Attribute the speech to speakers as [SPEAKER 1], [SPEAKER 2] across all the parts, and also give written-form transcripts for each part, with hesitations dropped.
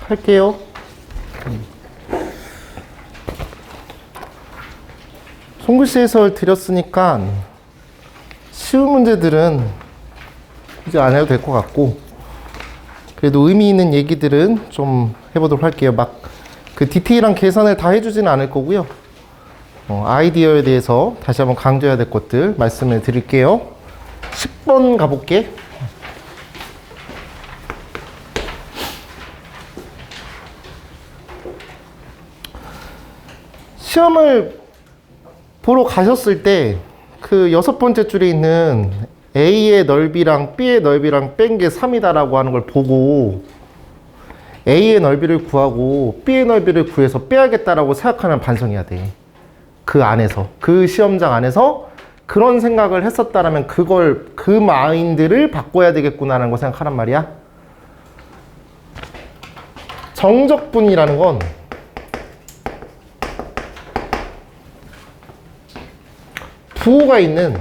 [SPEAKER 1] 할게요. 손글씨 해설 드렸으니까 쉬운 문제들은 이제 안 해도 될 것 같고, 그래도 의미 있는 얘기들은 좀 해보도록 할게요. 막 그 디테일한 계산을 다 해주지는 않을 거고요. 아이디어에 대해서 다시 한번 강조해야 될 것들 말씀을 드릴게요. 10번 가볼게. 시험을 보러 가셨을 때 그 6번째 줄에 있는 A의 넓이랑 B의 넓이랑 뺀 게 3이다라고 하는 걸 보고 A의 넓이를 구하고 B의 넓이를 구해서 빼야겠다라고 생각하면 반성해야 돼. 그 안에서, 그 시험장 안에서 그런 생각을 했었다라면 그 마인드를 바꿔야 되겠구나라는 거 생각하란 말이야. 정적분이라는 건 부호가 있는,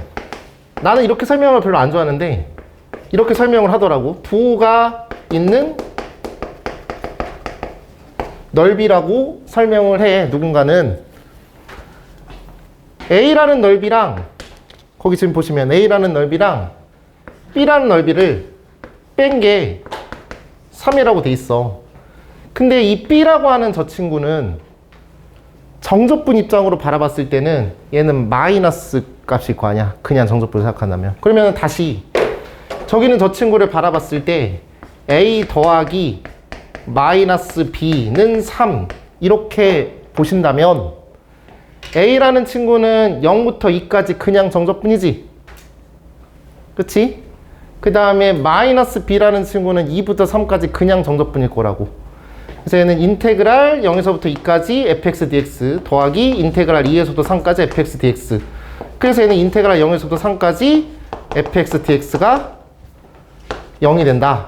[SPEAKER 1] 나는 이렇게 설명을 별로 안 좋아하는데 이렇게 설명을 하더라고. 부호가 있는 넓이라고 설명을 해. 누군가는 A라는 넓이랑, 거기 지금 보시면 A라는 넓이랑 B라는 넓이를 뺀 게 3이라고 돼 있어. 근데 이 B라고 하는 저 친구는 정적분 입장으로 바라봤을 때는 얘는 마이너스 값일 거 아니야. 그냥 정적분을 생각한다면. 그러면 다시 저기는 저 친구를 바라봤을 때 A 더하기 마이너스 B는 3 이렇게 보신다면 A라는 친구는 0부터 2까지 그냥 정적분이지. 그치? 그 다음에 마이너스 B라는 친구는 2부터 3까지 그냥 정적분일 거라고. 그래서 얘는 인테그랄 0에서부터 2까지 fx dx 더하기 인테그랄 2에서부터 3까지 fx dx. 그래서 얘는 인테그랄 0에서부터 3까지 fx dx가 0이 된다.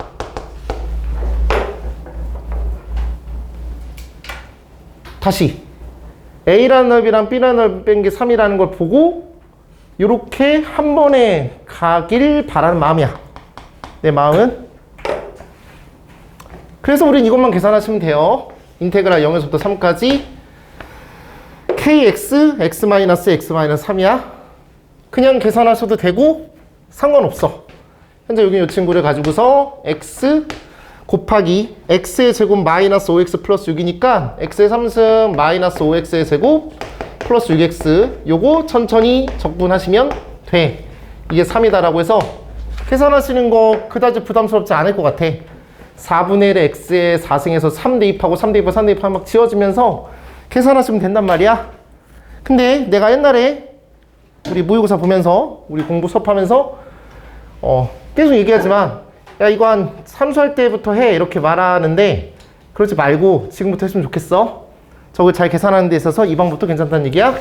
[SPEAKER 1] 다시 A라는 넓이랑 B라는 넓이 뺀 게 3이라는 걸 보고 이렇게 한 번에 가길 바라는 마음이야. 내 마음은. 그래서 우린 이것만 계산하시면 돼요. 인테그랄 0에서부터 3까지 kx, x-x-3이야. 그냥 계산하셔도 되고 상관없어. 현재 여기 이 친구를 가지고서 x 곱하기 x의 제곱 마이너스 5x 플러스 6이니까 x의 3승 마이너스 5x의 제곱 플러스 6x 요거 천천히 적분하시면 돼. 이게 3이다라고 해서 계산하시는 거 그다지 부담스럽지 않을 것 같아. 4분의 1의 x에 4승에서 3 대입하고 3 대입하고 3 대입하고 막 지워지면서 계산하시면 된단 말이야. 근데 내가 옛날에 우리 모의고사 보면서 우리 공부 수업하면서 계속 얘기하지만 야 이거 한 삼수할 때부터 해 이렇게 말하는데 그러지 말고 지금부터 했으면 좋겠어. 저걸 잘 계산하는 데 있어서 이 방법도 괜찮다는 얘기야.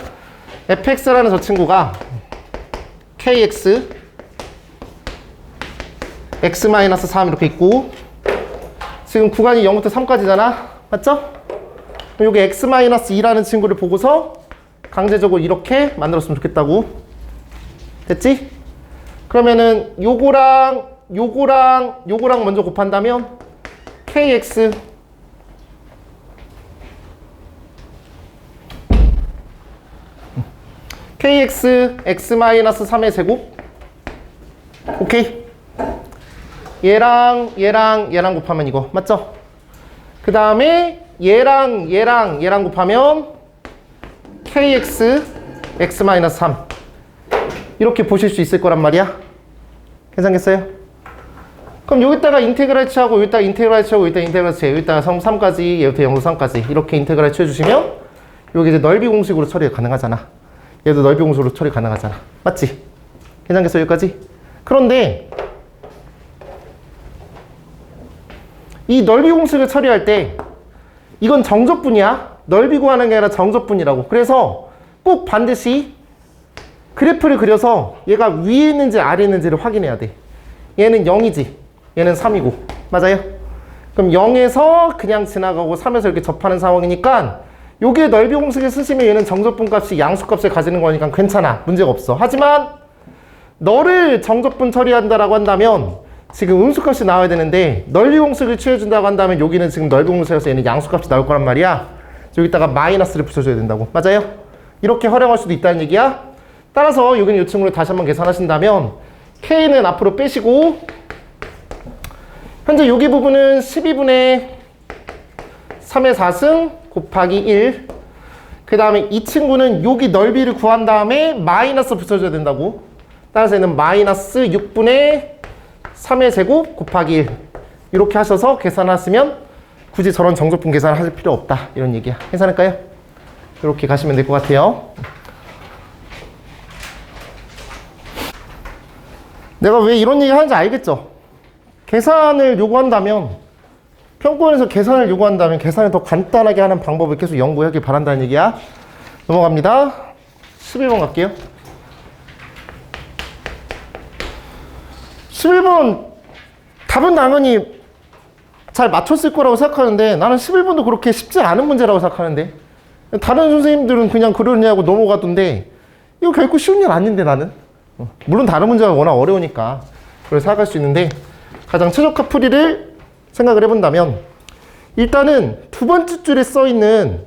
[SPEAKER 1] fx라는 저 친구가 kx x-3 이렇게 있고 지금 구간이 0부터 3까지잖아. 맞죠? 그럼 여기 x-2라는 친구를 보고서 강제적으로 이렇게 만들었으면 좋겠다고. 됐지? 그러면은 요거랑 먼저 곱한다면 kx x-3의 제곱. 오케이. 얘랑 곱하면 이거 맞죠? 그 다음에 얘랑 곱하면 kx x-3 이렇게 보실 수 있을 거란 말이야. 괜찮겠어요? 그럼 여기다가 인테그랄 취하고 여기다가 인테그랄 취하고 여기다가 인테그랄 취해. 여기다가 3까지 얘부터 0에서 3까지 이렇게 인테그랄 취해주시면 여기 이제 넓이 공식으로 처리 가능하잖아. 얘도 넓이 공식으로 처리 가능하잖아. 맞지? 괜찮겠어요? 여기까지? 그런데 이 넓이 공식을 처리할 때 이건 정적분이야. 넓이 구하는 게 아니라 정적분이라고. 그래서 꼭 반드시 그래프를 그려서 얘가 위에 있는지 아래에 있는지를 확인해야 돼. 얘는 0이지. 얘는 3이고. 맞아요? 그럼 0에서 그냥 지나가고 3에서 이렇게 접하는 상황이니까 여기에 넓이 공식을 쓰시면 얘는 정적분 값이 양수값을 가지는 거니까 괜찮아. 문제가 없어. 하지만 너를 정적분 처리한다라고 한다면 지금 음수값이 나와야 되는데 넓이 공식을 취해준다고 한다면 여기는 지금 넓이 공식에서 얘는 양수값이 나올 거란 말이야. 여기다가 마이너스를 붙여줘야 된다고. 맞아요? 이렇게 활용할 수도 있다는 얘기야. 따라서 여기는 이 친구를 다시 한번 계산하신다면 K는 앞으로 빼시고 현재 여기 부분은 12분의 3의 4승 곱하기 1. 그 다음에 이 친구는 여기 넓이를 구한 다음에 마이너스 붙여줘야 된다고. 따라서 얘는 마이너스 6분의 3의 제곱 곱하기 1. 이렇게 하셔서 계산하시면 굳이 저런 정적분 계산을 할 필요 없다. 이런 얘기야. 괜찮을까요? 이렇게 가시면 될 것 같아요. 내가 왜 이런 얘기 하는지 알겠죠? 계산을 요구한다면, 평권에서 계산을 요구한다면 계산을 더 간단하게 하는 방법을 계속 연구하길 바란다는 얘기야. 넘어갑니다. 11번 갈게요. 11번 답은 당연히 잘 맞췄을 거라고 생각하는데 나는 11번도 그렇게 쉽지 않은 문제라고 생각하는데 다른 선생님들은 그냥 그러냐고 넘어가던데 이거 결코 쉬운 일 아닌데 나는. 물론 다른 문제가 워낙 어려우니까 그걸 생각할 수 있는데 가장 최적화 풀이를 생각을 해본다면 일단은 두 번째 줄에 써있는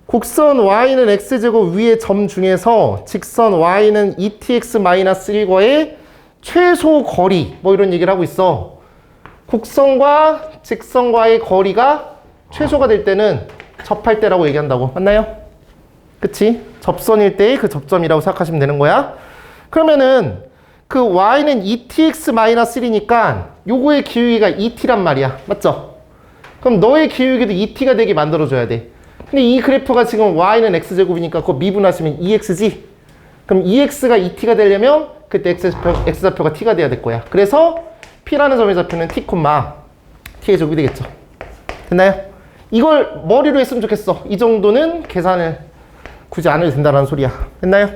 [SPEAKER 1] 곡선 y는 x제곱 위의 점 중에서 직선 y는 2tx-1과의 최소 거리 뭐 이런 얘기를 하고 있어. 곡선과 직선과의 거리가 최소가 될 때는 접할 때라고 얘기한다고. 맞나요? 그치? 접선일 때의 그 접점이라고 생각하시면 되는 거야. 그러면은 그 y는 2tx-1이니까 요거의 기울기가 2t란 말이야. 맞죠? 그럼 너의 기울기도 2t가 되게 만들어줘야 돼. 근데 이 그래프가 지금 y는 x제곱이니까 그거 미분하시면 2x지? 그럼 2x가 2t가 되려면 그때 x좌표가 t가 돼야 될 거야. 그래서 p라는 점의 좌표는 t, t의 제곱이 되겠죠. 됐나요? 이걸 머리로 했으면 좋겠어. 이 정도는 계산을 굳이 안 해도 된다는 소리야. 됐나요?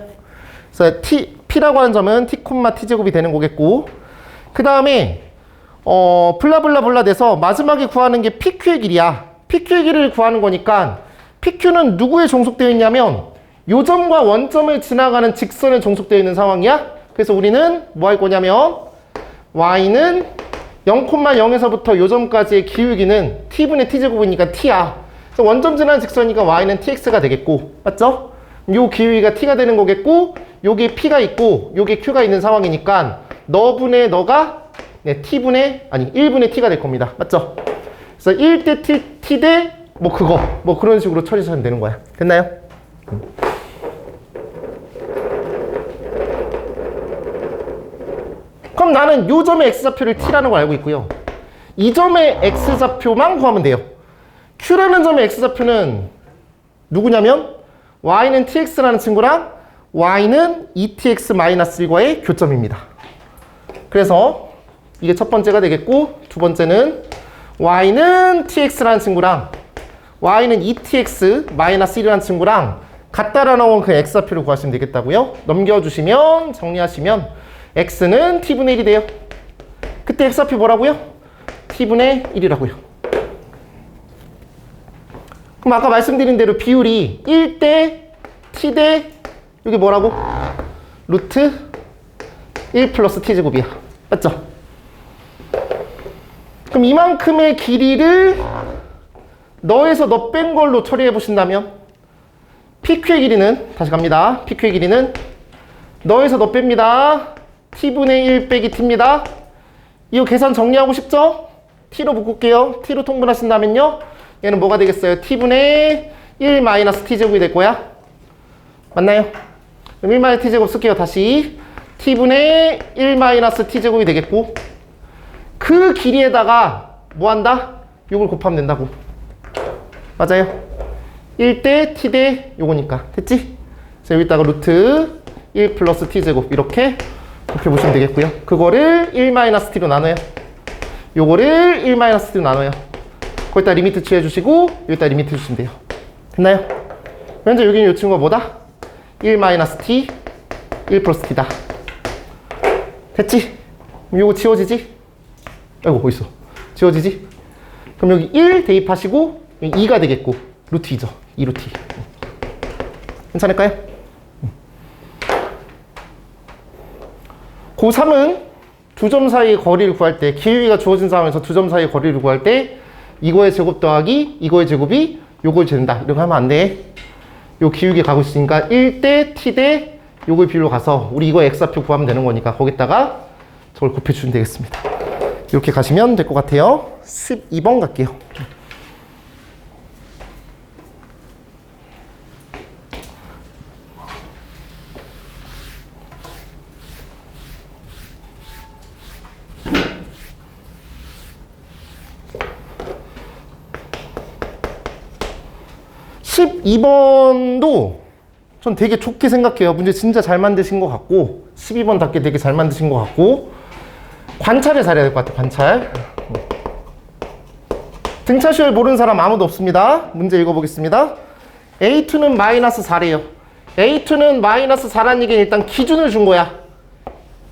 [SPEAKER 1] 그래서 p라고 하는 점은 t, t제곱이 되는 거겠고 그 다음에 블라블라블라 돼서 마지막에 구하는 게 PQ의 길이야. PQ의 길이를 구하는 거니까 PQ는 누구에 종속되어 있냐면 요 점과 원점을 지나가는 직선에 종속되어 있는 상황이야. 그래서 우리는 뭐 할 거냐면 y는 0,0에서부터 요 점까지의 기울기는 t분의 t제곱이니까 t야. 그래서 원점 지나는 직선이니까 y는 tx가 되겠고 맞죠? 요 기울기가 t가 되는 거겠고 요게 p가 있고 요게 q가 있는 상황이니까 너분의 너가 1분의 t가 될 겁니다. 맞죠? 그래서 1대 t 대 뭐 그거 뭐 그런 식으로 처리하시면 되는 거야. 됐나요? 그럼 나는 요 점의 x좌표를 t라는 걸 알고 있고요. 이 점의 x좌표만 구하면 돼요. q라는 점의 x좌표는 누구냐면 y는 tx라는 친구랑 y는 2tx-1과의 교점입니다. 그래서 이게 첫 번째가 되겠고 두 번째는 y는 tx라는 친구랑 y는 2tx-1이라는 친구랑 갖다라 놓은 그 x좌표를 구하시면 되겠다고요. 넘겨주시면 정리하시면 x는 t분의 1이 돼요. 그때 x좌표 뭐라고요? t분의 1이라고요. 그럼 아까 말씀드린 대로 비율이 1대 t 대 여기 뭐라고? 루트 1 플러스 t제곱이야. 맞죠? 그럼 이만큼의 길이를 너에서 너 뺀 걸로 처리해 보신다면 PQ의 길이는 다시 갑니다. PQ의 길이는 너에서 너 뺍니다. t분의 1 빼기 t입니다. 이거 계산 정리하고 싶죠? t로 묶을게요. t로 통분하신다면요. 얘는 뭐가 되겠어요? t분의 1 마이너스 t제곱이 될 거야. 맞나요? 그럼 1 마이너스 t제곱 쓸게요. 다시 t분의 1 마이너스 t제곱이 되겠고 그 길이에다가 뭐 한다? 요걸 곱하면 된다고. 맞아요? 1대 t 대 요거니까. 됐지? 그래서 여기다가 루트 1 플러스 t제곱 이렇게 곱해보시면 되겠고요. 그거를 1 마이너스 t로 나눠요. 요거를 1 마이너스 t로 나눠요. 거기다 리미트 취해주시고 여기다 리미트 주시면 돼요. 됐나요? 현재 여기는 이 친구가 뭐다? 1 마이너스 t 1 플러스 t다. 됐지? 그럼 요거 지워지지? 아이고 어딨어? 지워지지? 그럼 여기 1 대입하시고 2가 되겠고 루트 2죠. 2루트 2. 괜찮을까요? 고3은 두 점 사이의 거리를 구할 때, 기울기가 주어진 상황에서 두 점 사이의 거리를 구할 때 이거의 제곱 더하기 이거의 제곱이 요걸 재는다. 이렇게 하면 안 돼. 요 기울기 가고 있으니까 1대 t대 요걸 비율로 가서 우리 이거 x좌표 구하면 되는 거니까 거기다가 저걸 곱해주면 되겠습니다. 이렇게 가시면 될 것 같아요. 12번 갈게요. (12번도) 전 되게 좋게 생각해요. 문제 진짜 잘 만드신 것 같고 12번답게 되게 잘 만드신 것 같고 관찰을 잘해야 될 것 같아요. 관찰. 등차수열 모르는 사람 아무도 없습니다. 문제 읽어보겠습니다. A2는 마이너스 4래요. A2는 마이너스 4라는 얘기는 일단 기준을 준 거야.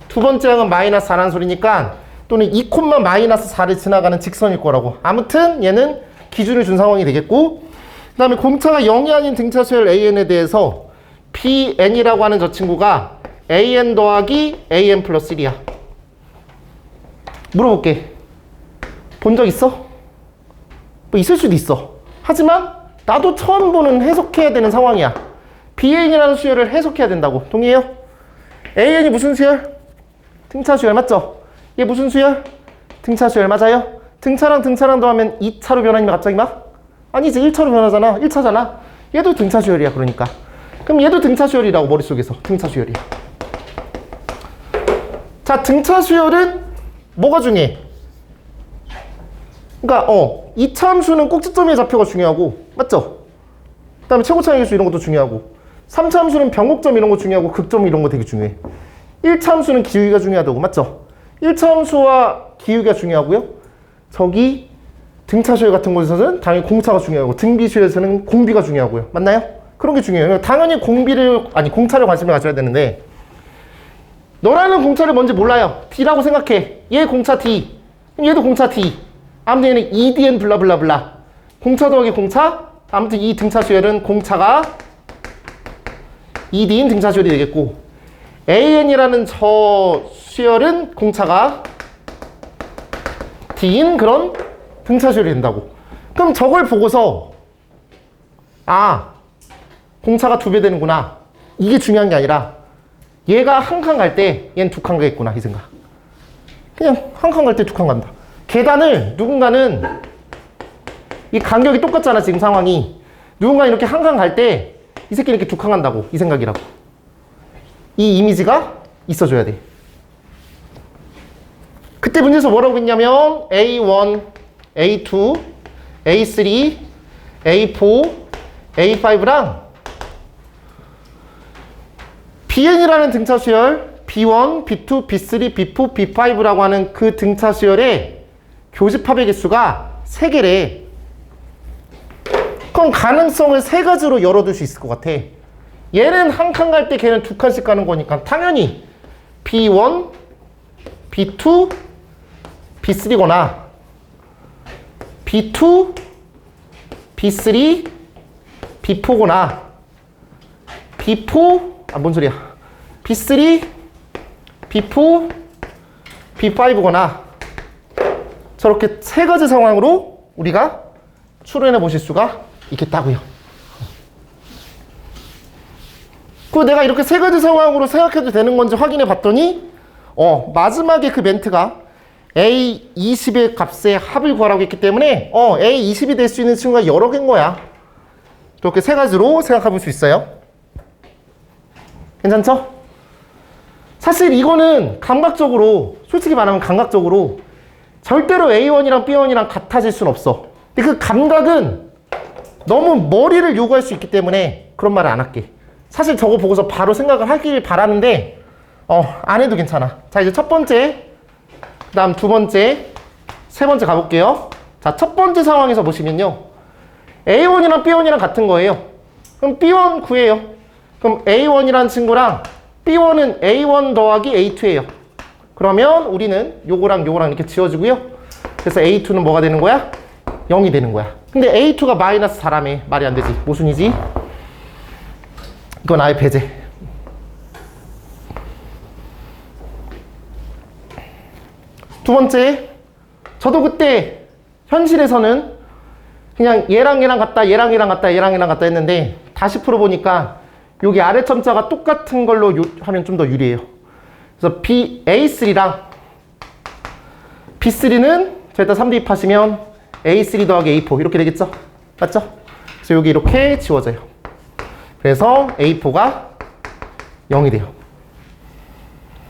[SPEAKER 1] 두 번째 항은 마이너스 4라는 소리니까 또는 2, 마이너스 4를 지나가는 직선일 거라고. 아무튼 얘는 기준을 준 상황이 되겠고 그 다음에 공차가 0이 아닌 등차수열 AN에 대해서 BN이라고 하는 저 친구가 AN 더하기 AN 플러스 1이야. 물어볼게. 본 적 있어? 뭐 있을 수도 있어. 하지만 나도 처음 보는 해석해야 되는 상황이야. BN이라는 수열을 해석해야 된다고. 동의해요? AN이 무슨 수열? 등차수열 맞죠? 얘 무슨 수열? 등차수열 맞아요? 등차랑 등차랑 더하면 2차로 변하니까 갑자기 막? 아니지 1차로 변하잖아. 1차잖아. 얘도 등차수열이야. 그러니까 그럼 얘도 등차수열이라고 머릿속에서. 등차수열이야. 자, 등차수열은 뭐가 중요해? 그러니까 이차함수는 꼭지점의 좌표가 중요하고 맞죠? 그 다음에 최고차항일수 이런 것도 중요하고 3차함수는 변곡점 이런 거 중요하고 극점 이런 거 되게 중요해. 1차함수는 기울기가 중요하다고 맞죠? 1차함수와 기울기가 중요하고요. 저기 등차수열 같은 곳에서는 당연히 공차가 중요하고 등비수열에서는 공비가 중요하고요. 맞나요? 그런 게 중요해요. 당연히 공차를 관심을 가져야 되는데 너라는 공차를 뭔지 몰라요. D라고 생각해. 얘 공차 D. 그럼 얘도 공차 D. 아무튼 얘는 EDN 블라블라블라. 공차 더하기 공차. 아무튼 이 등차수열은 공차가 ED인 등차수열이 되겠고 AN이라는 저 수열은 공차가 D인 그런 등차수열이 된다고. 그럼 저걸 보고서 공차가 2배 되는구나. 이게 중요한 게 아니라 얘가 한 칸 갈 때 얘는 2칸 가겠구나 이 생각. 그냥 한 칸 갈 때 2칸 간다. 계단을 누군가는 이 간격이 똑같잖아 지금 상황이. 누군가 이렇게 한 칸 갈 때 이 새끼는 이렇게 2칸 간다고. 이 생각이라고. 이 이미지가 있어줘야 돼. 그때 문제에서 뭐라고 했냐면 A1, A2, A3, A4, A5랑 BN이라는 등차수열 B1, B2, B3, B4, B5라고 하는 그 등차수열의 교집합의 개수가 3개래. 그럼 가능성을 3가지로 열어둘 수 있을 것 같아. 얘는 한 칸 갈 때 걔는 2칸씩 가는 거니까 당연히 B1, B2, B3거나 B2, B3, B4거나 B4 뭔 소리야. B3, B4, B5거나 저렇게 3가지 상황으로 우리가 추론해 보실 수가 있겠다고요. 그 내가 이렇게 3가지 상황으로 생각해도 되는 건지 확인해 봤더니 마지막에 그 멘트가 A20의 값의 합을 구하라고 했기 때문에 A20이 될 수 있는 친구가 여러 개인 거야. 이렇게 3가지로 생각해 볼 수 있어요. 괜찮죠? 사실 이거는 감각적으로, 솔직히 말하면 감각적으로 절대로 A1이랑 B1이랑 같아질 수는 없어. 근데 그 감각은 너무 머리를 요구할 수 있기 때문에 그런 말을 안 할게. 사실 저거 보고서 바로 생각을 하길 바라는데 안 해도 괜찮아. 자, 이제 첫 번째, 그 다음 두 번째, 세 번째 가볼게요. 자, 첫 번째 상황에서 보시면요, A1이랑 B1이랑 같은 거예요. 그럼 B1 구해요. 그럼 A1이라는 친구랑 B1은 A1 더하기 A2예요. 그러면 우리는 요거랑 요거랑 이렇게 지워지고요. 그래서 A2는 뭐가 되는 거야? 0이 되는 거야. 근데 A2가 마이너스 4라며. 말이 안 되지. 모순이지? 이건 아예 배제. 두 번째, 저도 그때 현실에서는 그냥 얘랑 얘랑 같다, 얘랑 얘랑 같다, 얘랑 얘랑 같다 했는데 다시 풀어보니까 여기 아래 첨자가 똑같은 걸로 하면 좀 더 유리해요. 그래서 A3랑 B3는 저기다 3 대입하시면 A3 더하기 A4 이렇게 되겠죠? 맞죠? 그래서 여기 이렇게 지워져요. 그래서 A4가 0이 돼요.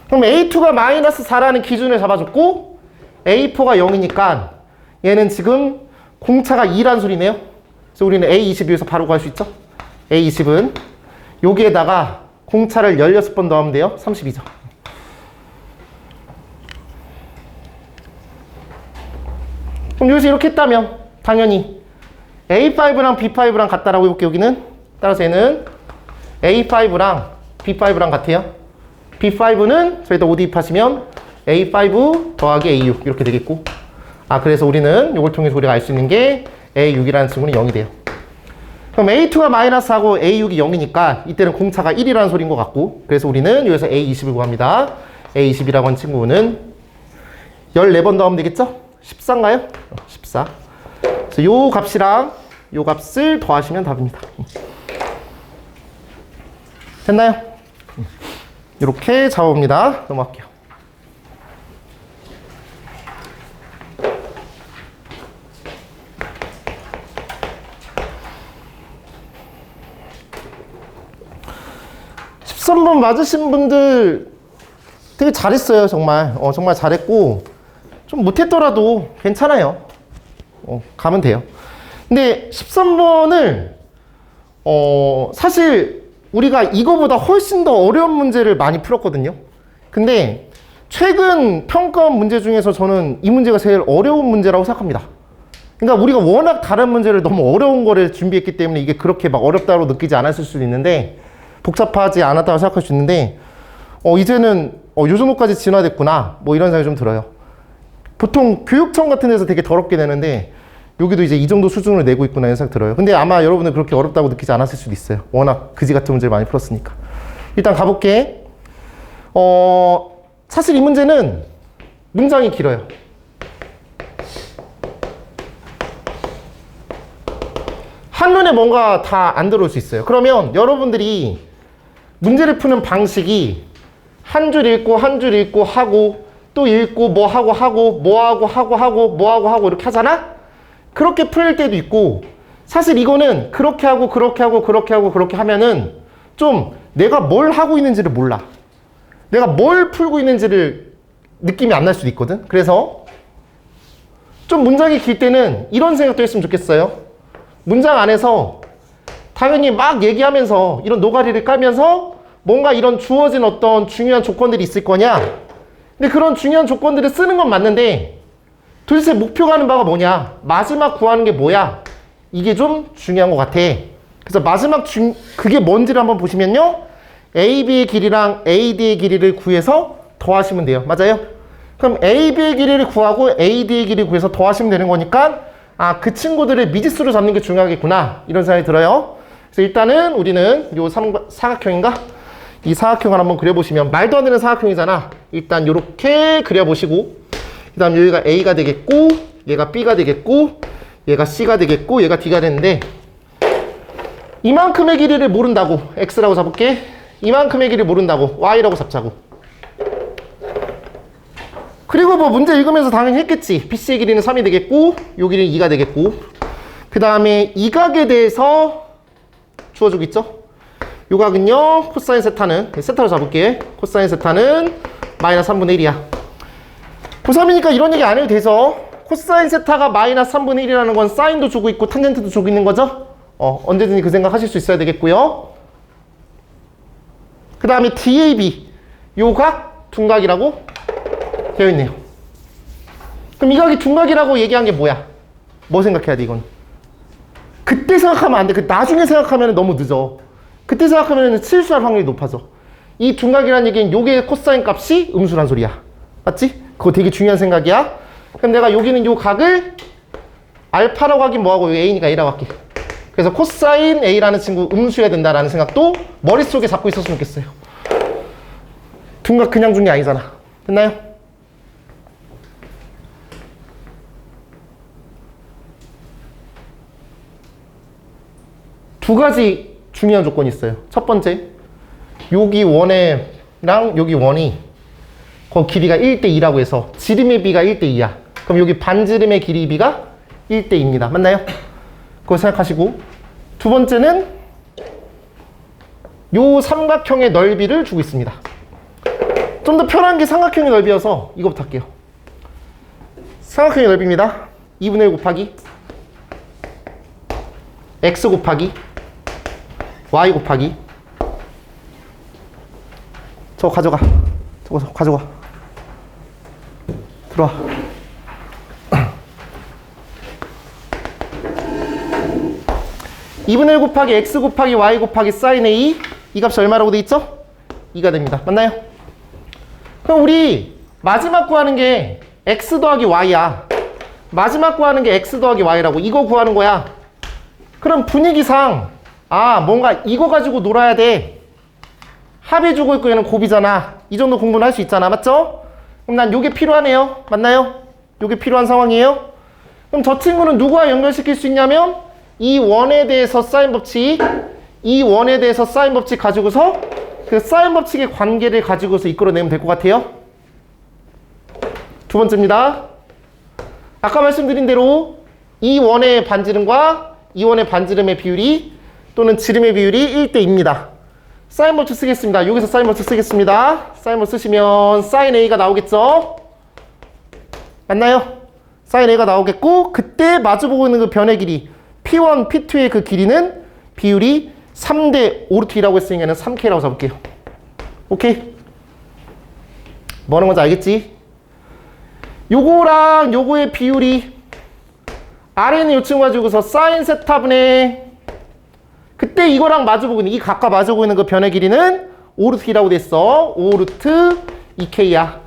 [SPEAKER 1] 그럼 A2가 마이너스 4라는 기준을 잡아줬고 A4가 0이니까 얘는 지금 공차가 2란 소리네요. 그래서 우리는 A20에서 바로 구할 수 있죠? A20은 여기에다가 공차를 16번 더하면 돼요. 32죠. 그럼 여기서 이렇게 했다면 당연히 A5랑 B5랑 같다라고 해볼게요. 여기는 따라서 얘는 A5랑 B5랑 같아요. B5는 저희다 5 대입하시면 A5 더하기 A6 이렇게 되겠고, 그래서 우리는 이걸 통해서 우리가 알 수 있는 게 A6이라는 친구는 0이 돼요. 그럼 A2가 마이너스하고 A6이 0이니까 이때는 공차가 1이라는 소리인 것 같고, 그래서 우리는 여기서 A20을 구합니다. A20이라고 하는 친구는 14번 더하면 되겠죠? 14인가요? 14. 그래서 요 값이랑 요 값을 더하시면 답입니다. 됐나요? 이렇게 잡아봅니다. 넘어갈게요. 번 맞으신 분들 되게 잘했어요. 정말 정말 잘했고 좀 못했더라도 괜찮아요. 가면 돼요. 근데 13번을 사실 우리가 이거보다 훨씬 더 어려운 문제를 많이 풀었거든요. 근데 최근 평가원 문제 중에서 저는 이 문제가 제일 어려운 문제라고 생각합니다. 그러니까 우리가 워낙 다른 문제를 너무 어려운 거를 준비했기 때문에 이게 그렇게 막 어렵다고 느끼지 않았을 수도 있는데, 복잡하지 않았다고 생각할 수 있는데 이제는 요 정도까지 진화됐구나 뭐 이런 생각이 좀 들어요. 보통 교육청 같은 데서 되게 더럽게 내는데 여기도 이제 이 정도 수준을 내고 있구나 이런 생각 들어요. 근데 아마 여러분들 그렇게 어렵다고 느끼지 않았을 수도 있어요. 워낙 그지 같은 문제를 많이 풀었으니까. 일단 가볼게. 사실 이 문제는 문장이 길어요. 한눈에 뭔가 다 안 들어올 수 있어요. 그러면 여러분들이 문제를 푸는 방식이 한 줄 읽고 한 줄 읽고 하고 또 읽고 뭐 하고 뭐 하고 이렇게 하잖아? 그렇게 풀 때도 있고, 사실 이거는 그렇게 하고 그렇게 하면은 좀 내가 뭘 하고 있는지를 몰라. 내가 뭘 풀고 있는지를 느낌이 안 날 수도 있거든. 그래서 좀 문장이 길 때는 이런 생각도 했으면 좋겠어요. 문장 안에서 당연히 막 얘기하면서 이런 노가리를 깔면서 뭔가 이런 주어진 어떤 중요한 조건들이 있을 거냐. 근데 그런 중요한 조건들을 쓰는 건 맞는데 도대체 목표가 하는 바가 뭐냐, 마지막 구하는 게 뭐야, 이게 좀 중요한 것 같아. 그래서 마지막 그게 뭔지를 한번 보시면요, AB의 길이랑 AD의 길이를 구해서 더하시면 돼요. 맞아요? 그럼 AB의 길이를 구하고 AD의 길이를 구해서 더하시면 되는 거니까 그 친구들을 미지수로 잡는 게 중요하겠구나 이런 생각이 들어요. 그래서 일단은 우리는 요 사각형인가? 이 사각형을 한번 그려보시면, 말도 안 되는 사각형이잖아. 일단 요렇게 그려보시고, 그 다음 여기가 A가 되겠고, 얘가 B가 되겠고, 얘가 C가 되겠고, 얘가 D가 되는데, 이만큼의 길이를 모른다고 X라고 잡을게. 이만큼의 길이를 모른다고 Y라고 잡자고. 그리고 뭐 문제 읽으면서 당연히 했겠지. BC의 길이는 3이 되겠고, 요 길이는 2가 되겠고, 그 다음에 이 각에 대해서 주어주고 있죠. 요 각은요, 코사인 세타는, 세타로 잡을게. 코사인 세타는 마이너스 3분의 1이야. 고3이니까 이런 얘기 안 해도 돼서, 코사인 세타가 마이너스 3분의 1이라는 건 사인도 주고 있고 탄젠트도 주고 있는 거죠. 언제든지 그 생각 하실 수 있어야 되겠고요. 그 다음에 DAB, 요 각 둔각이라고 되어 있네요. 그럼 이 각이 둔각이라고 얘기한 게 뭐야? 뭐 생각해야 돼, 이건? 그때 생각하면 안 돼. 나중에 생각하면 너무 늦어. 그때 생각하면 실수할 확률이 높아져. 이 둔각이라는 얘기는 요게 코사인 값이 음수란 소리야. 맞지? 그거 되게 중요한 생각이야. 그럼 내가 여기는 요 각을 알파라고 하긴 뭐하고 A니까 A라고 할게. 그래서 코사인 A라는 친구 음수해야 된다라는 생각도 머릿속에 잡고 있었으면 좋겠어요. 둔각 그냥 준 게 아니잖아. 됐나요? 두 가지 중요한 조건이 있어요. 첫 번째, 여기 원에랑 여기 원이 그 길이가 1대2라고 해서 지름의 비가 1대2야. 그럼 여기 반지름의 길이 비가 1대2입니다. 맞나요? 그거 생각하시고, 두 번째는 요 삼각형의 넓이를 주고 있습니다. 좀 더 편한 게 삼각형의 넓이여서 이거부터 할게요. 삼각형의 넓이입니다. 2분의 1 곱하기 x 곱하기 y 곱하기 저거 가져가. 저거 가져가. 들어와. (2분의 1) 곱하기 x 곱하기 y 곱하기 sin a, 이 값이 얼마라고 돼 있죠? 2가 됩니다. 맞나요? 그럼 우리 마지막 구하는 게 x 더하기 y야. 마지막 구하는 게 x 더하기 y라고. 이거 구하는 거야. 그럼 분위기상 뭔가 이거 가지고 놀아야 돼. 합해주고 있고 얘는 곱이잖아. 이 정도 공부는 할 수 있잖아. 맞죠? 그럼 난 요게 필요하네요. 맞나요? 요게 필요한 상황이에요. 그럼 저 친구는 누구와 연결시킬 수 있냐면 이 원에 대해서 사인 법칙, 이 원에 대해서 사인 법칙 가지고서 그 사인 법칙의 관계를 가지고서 이끌어내면 될 것 같아요. 두 번째입니다. 아까 말씀드린 대로 이 원의 반지름과 이 원의 반지름의 비율이 또는 지름의 비율이 1대2입니다. 사인 법칙 쓰겠습니다. 여기서 사인 법칙 쓰겠습니다. 사인 법칙 쓰시면 사인 A가 나오겠죠? 맞나요? 사인 A가 나오겠고, 그때 마주보고 있는 그 변의 길이 P1, P2의 그 길이는 비율이 3대 5루트라고 했으니까 3K라고 잡을게요. 오케이? 뭐 하는 건지 알겠지? 요거랑 요거의 비율이 아래는 요 친구 가지고서 사인 세타분의, 그때 이거랑 마주보고 있는, 이 각과 마주보고 있는 그 변의 길이는 5루트라고 됐어. 5루트 2K야.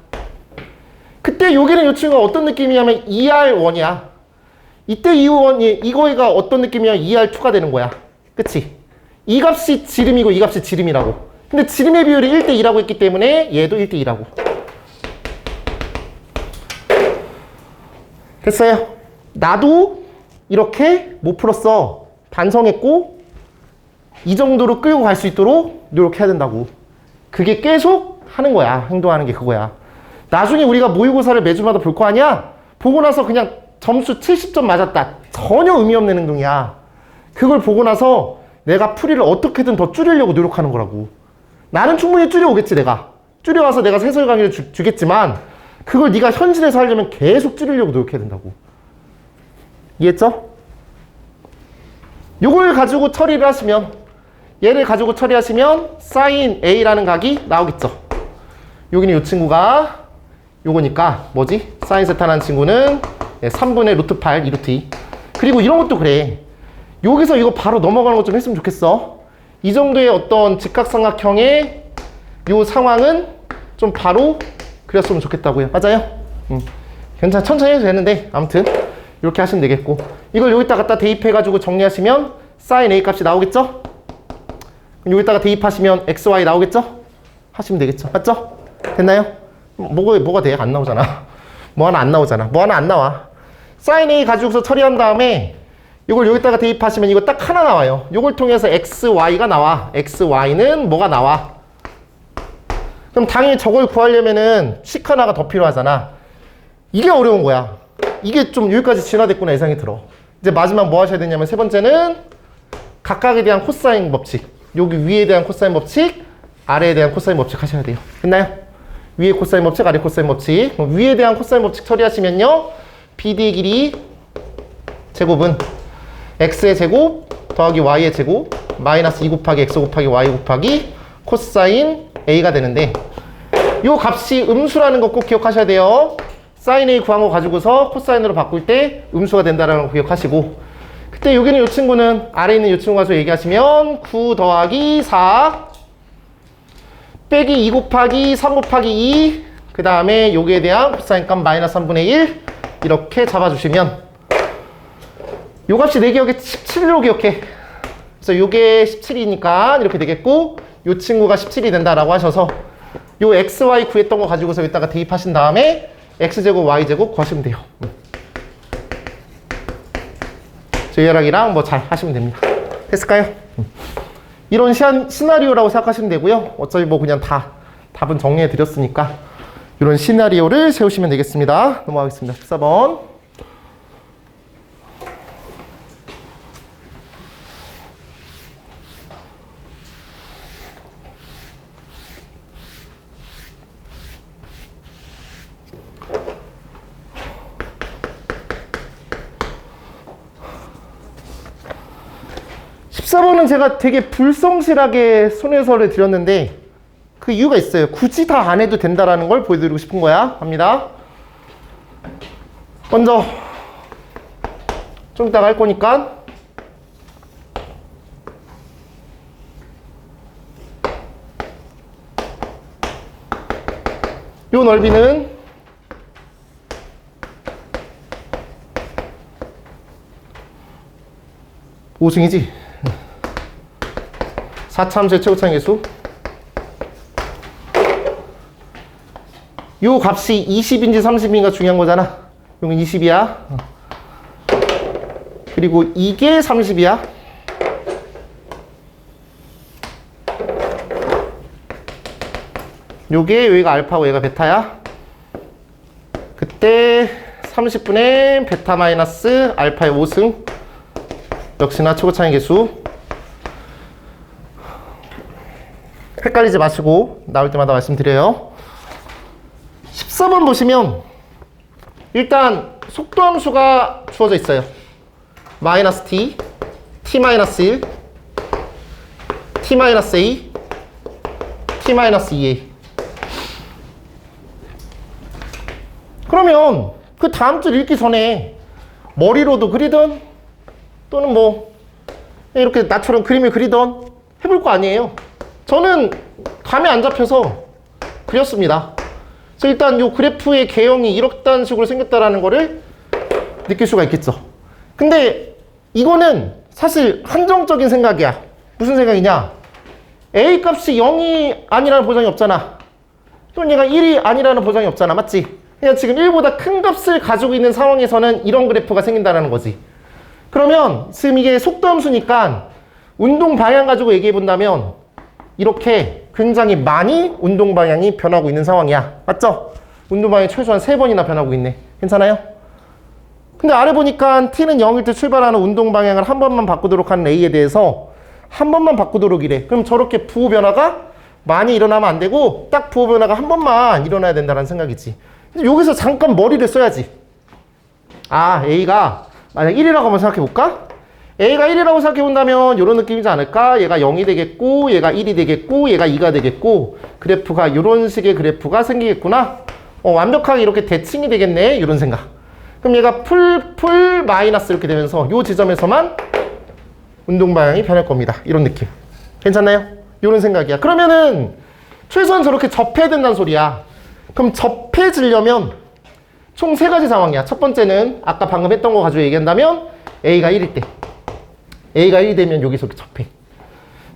[SPEAKER 1] 그때 여기는 요 친구가 어떤 느낌이냐면 2R1이야. 이때 이거가 어떤 느낌이냐면 2R2가 되는 거야. 그치? 이 값이 지름이고 이 값이 지름이라고. 근데 지름의 비율이 1대2라고 했기 때문에 얘도 1대2라고. 됐어요? 나도 이렇게 못 풀었어. 반성했고 이 정도로 끌고 갈 수 있도록 노력해야 된다고. 그게 계속 하는 거야. 행동하는 게 그거야. 나중에 우리가 모의고사를 매주마다 볼 거 아니야? 보고 나서 그냥 점수 70점 맞았다. 전혀 의미 없는 행동이야. 그걸 보고 나서 내가 풀이를 어떻게든 더 줄이려고 노력하는 거라고. 나는 충분히 줄여오겠지, 내가. 줄여와서 내가 세설 강의를 주겠지만 그걸 네가 현실에서 하려면 계속 줄이려고 노력해야 된다고. 이해했죠? 요걸 가지고 처리를 하시면, 얘를 가지고 처리하시면 sin A라는 각이 나오겠죠. 여기는 이 친구가 요거니까 뭐지? sin 세타라는 친구는 3분의 루트 8, 2루트 2. 그리고 이런 것도 그래. 여기서 이거 바로 넘어가는 것 좀 했으면 좋겠어. 이 정도의 어떤 직각삼각형의 요 상황은 좀 바로 그렸으면 좋겠다고요. 맞아요? 괜찮아. 천천히 해도 되는데 아무튼 이렇게 하시면 되겠고, 이걸 여기다 갖다 대입해가지고 정리하시면 sin A 값이 나오겠죠? 여기다가 대입하시면 XY 나오겠죠? 하시면 되겠죠? 맞죠? 됐나요? 뭐가 돼? 안 나오잖아. 뭐 하나 안 나오잖아. 뭐 하나 안 나와. sin A 가지고서 처리한 다음에 이걸 여기다가 대입하시면 이거 딱 하나 나와요. 이걸 통해서 XY가 나와. XY는 뭐가 나와? 그럼 당연히 저걸 구하려면은 식 하나가 더 필요하잖아. 이게 어려운 거야. 이게 좀 여기까지 진화됐구나 예상이 들어. 이제 마지막 뭐 하셔야 되냐면 세 번째는 각각에 대한 코사인 법칙. 여기 위에 대한 코사인 법칙, 아래에 대한 코사인 법칙 하셔야 돼요. 됐나요? 위에 코사인 법칙, 아래 코사인 법칙. 그럼 위에 대한 코사인 법칙 처리하시면요, BD의 길이 제곱은 x의 제곱 더하기 y의 제곱 마이너스 2 곱하기 x 곱하기 y 곱하기 코사인 a가 되는데, 요 값이 음수라는 거 꼭 기억하셔야 돼요. sin a 구한 거 가지고서 코사인으로 바꿀 때 음수가 된다는 거 기억하시고, 그때 여기는 요 친구는 아래에 있는 요 친구 가서 얘기하시면 9 더하기 4 빼기 2 곱하기 3 곱하기 2, 그 다음에 여기에 대한 코사인 값 마이너스 3분의 1 이렇게 잡아주시면 요 값이 내 기억에 17로 기억해. 그래서 요게 17이니까 이렇게 되겠고, 요 친구가 17이 된다라고 하셔서 요 xy 구했던 거 가지고서 여기다가 대입하신 다음에 x제곱 y제곱 구하시면 돼요. 저희랑이랑 뭐 잘 하시면 됩니다. 됐을까요? 이런 시나리오라고 생각하시면 되고요. 어차피 뭐 그냥 다 답은 정리해 드렸으니까 이런 시나리오를 세우시면 되겠습니다. 넘어가겠습니다. 14번. (14번은) 제가 되게 불성실하게 손해설을 드렸는데 그 이유가 있어요. 굳이 다 안 해도 된다라는 걸 보여드리고 싶은 거야. 갑니다. 먼저 좀 이따가 할 거니까 요 넓이는 5승이지. 4차함수의 최고차의 개수. 요 값이 20인지 30인가 중요한 거잖아. 이건 20이야. 그리고 이게 30이야. 요게 여기가 알파고 얘가 베타야. 그때 30분의 베타 마이너스 알파의 5승. 역시나 최고차의 개수. 헷갈리지 마시고 나올 때마다 말씀드려요. 14번 보시면 일단 속도함수가 주어져 있어요. 마이너스 t, t 마이너스 1, t 마이너스 a, t 마이너스 2a. 그러면 그 다음 줄 읽기 전에 머리로도 그리든 또는 뭐 이렇게 나처럼 그림을 그리던 해볼 거 아니에요. 저는 감이 안 잡혀서 그렸습니다. 그래서 일단 이 그래프의 개형이 이렇단 식으로 생겼다라는 거를 느낄 수가 있겠죠. 근데 이거는 사실 한정적인 생각이야. 무슨 생각이냐? A 값이 0이 아니라는 보장이 없잖아. 또는 얘가 1이 아니라는 보장이 없잖아. 맞지? 그냥 지금 1보다 큰 값을 가지고 있는 상황에서는 이런 그래프가 생긴다는 거지. 그러면 지금 이게 속도함수니까 운동 방향 가지고 얘기해 본다면 이렇게 굉장히 많이 운동 방향이 변하고 있는 상황이야. 맞죠? 운동 방향이 최소한 3번이나 변하고 있네. 괜찮아요? 근데 아래 보니까 t는 0일 때 출발하는 운동 방향을 한 번만 바꾸도록 하는 a에 대해서 한 번만 바꾸도록 이래. 그럼 저렇게 부호 변화가 많이 일어나면 안 되고 딱 부호 변화가 한 번만 일어나야 된다는 생각이지. 근데 여기서 잠깐 머리를 써야지. 아, a가 만약 1이라고 한번 생각해 볼까? a가 1이라고 생각해 본다면 이런 느낌이지 않을까? 얘가 0이 되겠고 얘가 1이 되겠고 얘가 2가 되겠고 그래프가 이런 식의 그래프가 생기겠구나. 완벽하게 이렇게 대칭이 되겠네. 이런 생각. 그럼 얘가 풀 마이너스 이렇게 되면서 이 지점에서만 운동 방향이 변할 겁니다. 이런 느낌. 괜찮나요? 이런 생각이야. 그러면은 최소한 저렇게 접해야 된다는 소리야. 그럼 접해지려면 총 3가지 상황이야. 첫 번째는 아까 방금 했던 거 가지고 얘기한다면 a가 1일 때 a가 1이 되면 여기서 이렇게 접해.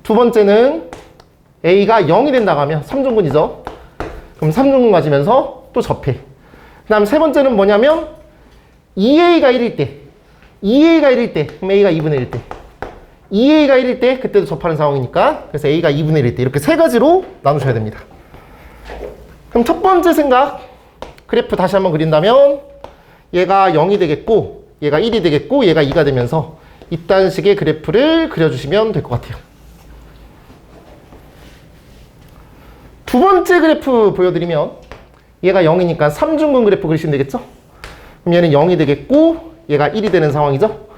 [SPEAKER 1] 두 번째는 a가 0이 된다고 하면 3중근이죠. 그럼 3중근 가지면서 또 접해. 그 다음 세 번째는 뭐냐면 2a가 1일 때 2a가 1일 때 그럼 a가 2분의 1일 때 2a가 1일 때 그때도 접하는 상황이니까 그래서 a가 2분의 1일 때 이렇게 3가지로 나누셔야 됩니다. 그럼 첫 번째 생각 그래프 다시 한번 그린다면 얘가 0이 되겠고 얘가 1이 되겠고 얘가 2가 되면서 이딴 식의 그래프를 그려주시면 될 것 같아요. 두 번째 그래프 보여드리면 얘가 0이니까 3중근 그래프 그리시면 되겠죠? 그럼 얘는 0이 되겠고 얘가 1이 되는 상황이죠?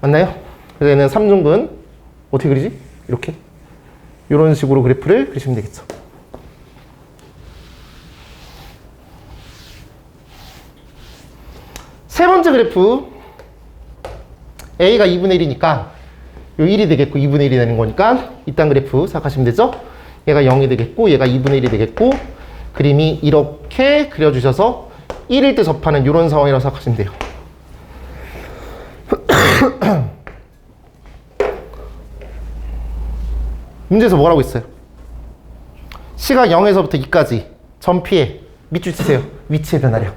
[SPEAKER 1] 맞나요? 그래서 얘는 3중근 어떻게 그리지? 이렇게 이런 식으로 그래프를 그리시면 되겠죠. 세 번째 그래프 a가 2분의 1이니까 요 1이 되겠고 2분의 1이 되는 거니까 이딴 그래프 생각하시면 되죠? 얘가 0이 되겠고 얘가 2분의 1이 되겠고 그림이 이렇게 그려주셔서 1일 때 접하는 이런 상황이라고 생각하시면 돼요. 문제에서 뭐라고 있어요? 시각 0에서부터 2까지 점피해 밑줄 치세요. 위치의 변화량.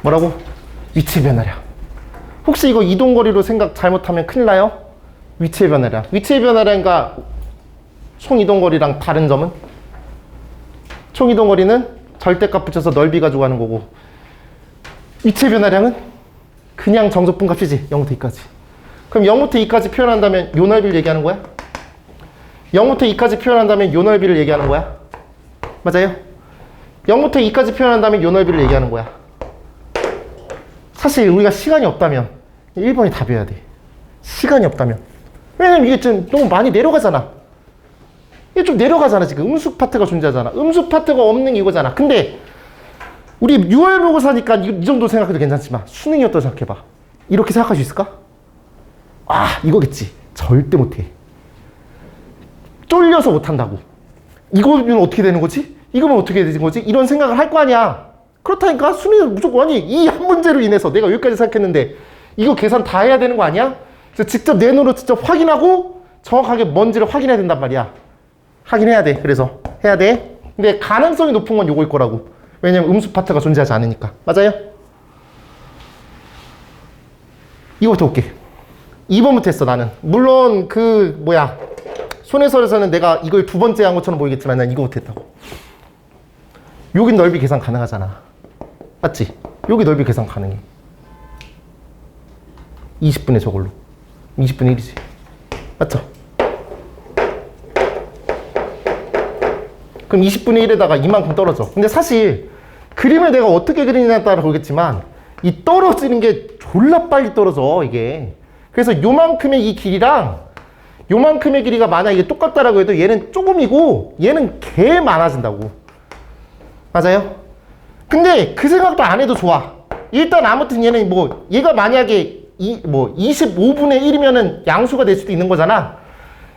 [SPEAKER 1] 뭐라고? 위치의 변화량. 혹시 이거 이동거리로 생각 잘못하면 큰일 나요? 위치의 변화량. 위치의 변화량과 총이동거리랑 다른 점은? 총이동거리는 절대값 붙여서 넓이 가지고 가는 거고, 위치의 변화량은 그냥 정적분 값이지. 0부터 2까지. 그럼 0부터 2까지 표현한다면 요 넓이를 얘기하는 거야? 0부터 2까지 표현한다면 요 넓이를 얘기하는 거야? 맞아요? 0부터 2까지 표현한다면 요 넓이를 얘기하는 거야. 사실 우리가 시간이 없다면 1번이 답이어야 돼. 시간이 없다면. 왜냐면 이게 좀 너무 많이 내려가잖아. 이게 좀 내려가잖아. 지금 음수 파트가 존재하잖아. 음수 파트가 없는 이거잖아. 근데 우리 6월 모의고사니까 이 정도 생각해도 괜찮지만 수능이었다고 생각해봐. 이렇게 생각할 수 있을까? 아, 이거겠지. 절대 못해. 쫄려서 못한다고. 이거는 어떻게 되는 거지? 이거면 어떻게 되는 거지? 이런 생각을 할 거 아니야. 그렇다니까 수능은 무조건, 아니 이 한 문제로 인해서 내가 여기까지 생각했는데 이거 계산 다 해야 되는 거 아니야? 그래서 직접 내 눈으로 직접 확인하고 정확하게 뭔지를 확인해야 된단 말이야. 확인해야 돼. 그래서 해야 돼. 근데 가능성이 높은 건 요거일 거라고. 왜냐면 음수 파트가 존재하지 않으니까. 맞아요? 이거부터 볼게. 2번부터 했어 나는. 물론 손해설에서는 내가 이걸 두 번째 한 것처럼 보이겠지만 난 이거부터 했다고. 여긴 넓이 계산 가능하잖아. 맞지? 여기 넓이 계산 가능해. 20분의 저걸로. 20분의 1이지. 맞죠? 그럼 20분의 1에다가 이만큼 떨어져. 근데 사실 그림을 내가 어떻게 그리느냐에 따라 보겠지만 이 떨어지는 게 졸라 빨리 떨어져 이게. 그래서 요만큼의 이 길이랑 요만큼의 길이가 만약 이게 똑같다라고 해도 얘는 조금이고 얘는 개 많아진다고. 맞아요? 근데 그 생각도 안 해도 좋아. 일단 아무튼 얘는 얘가 만약에 25분의 1이면은 양수가 될 수도 있는 거잖아.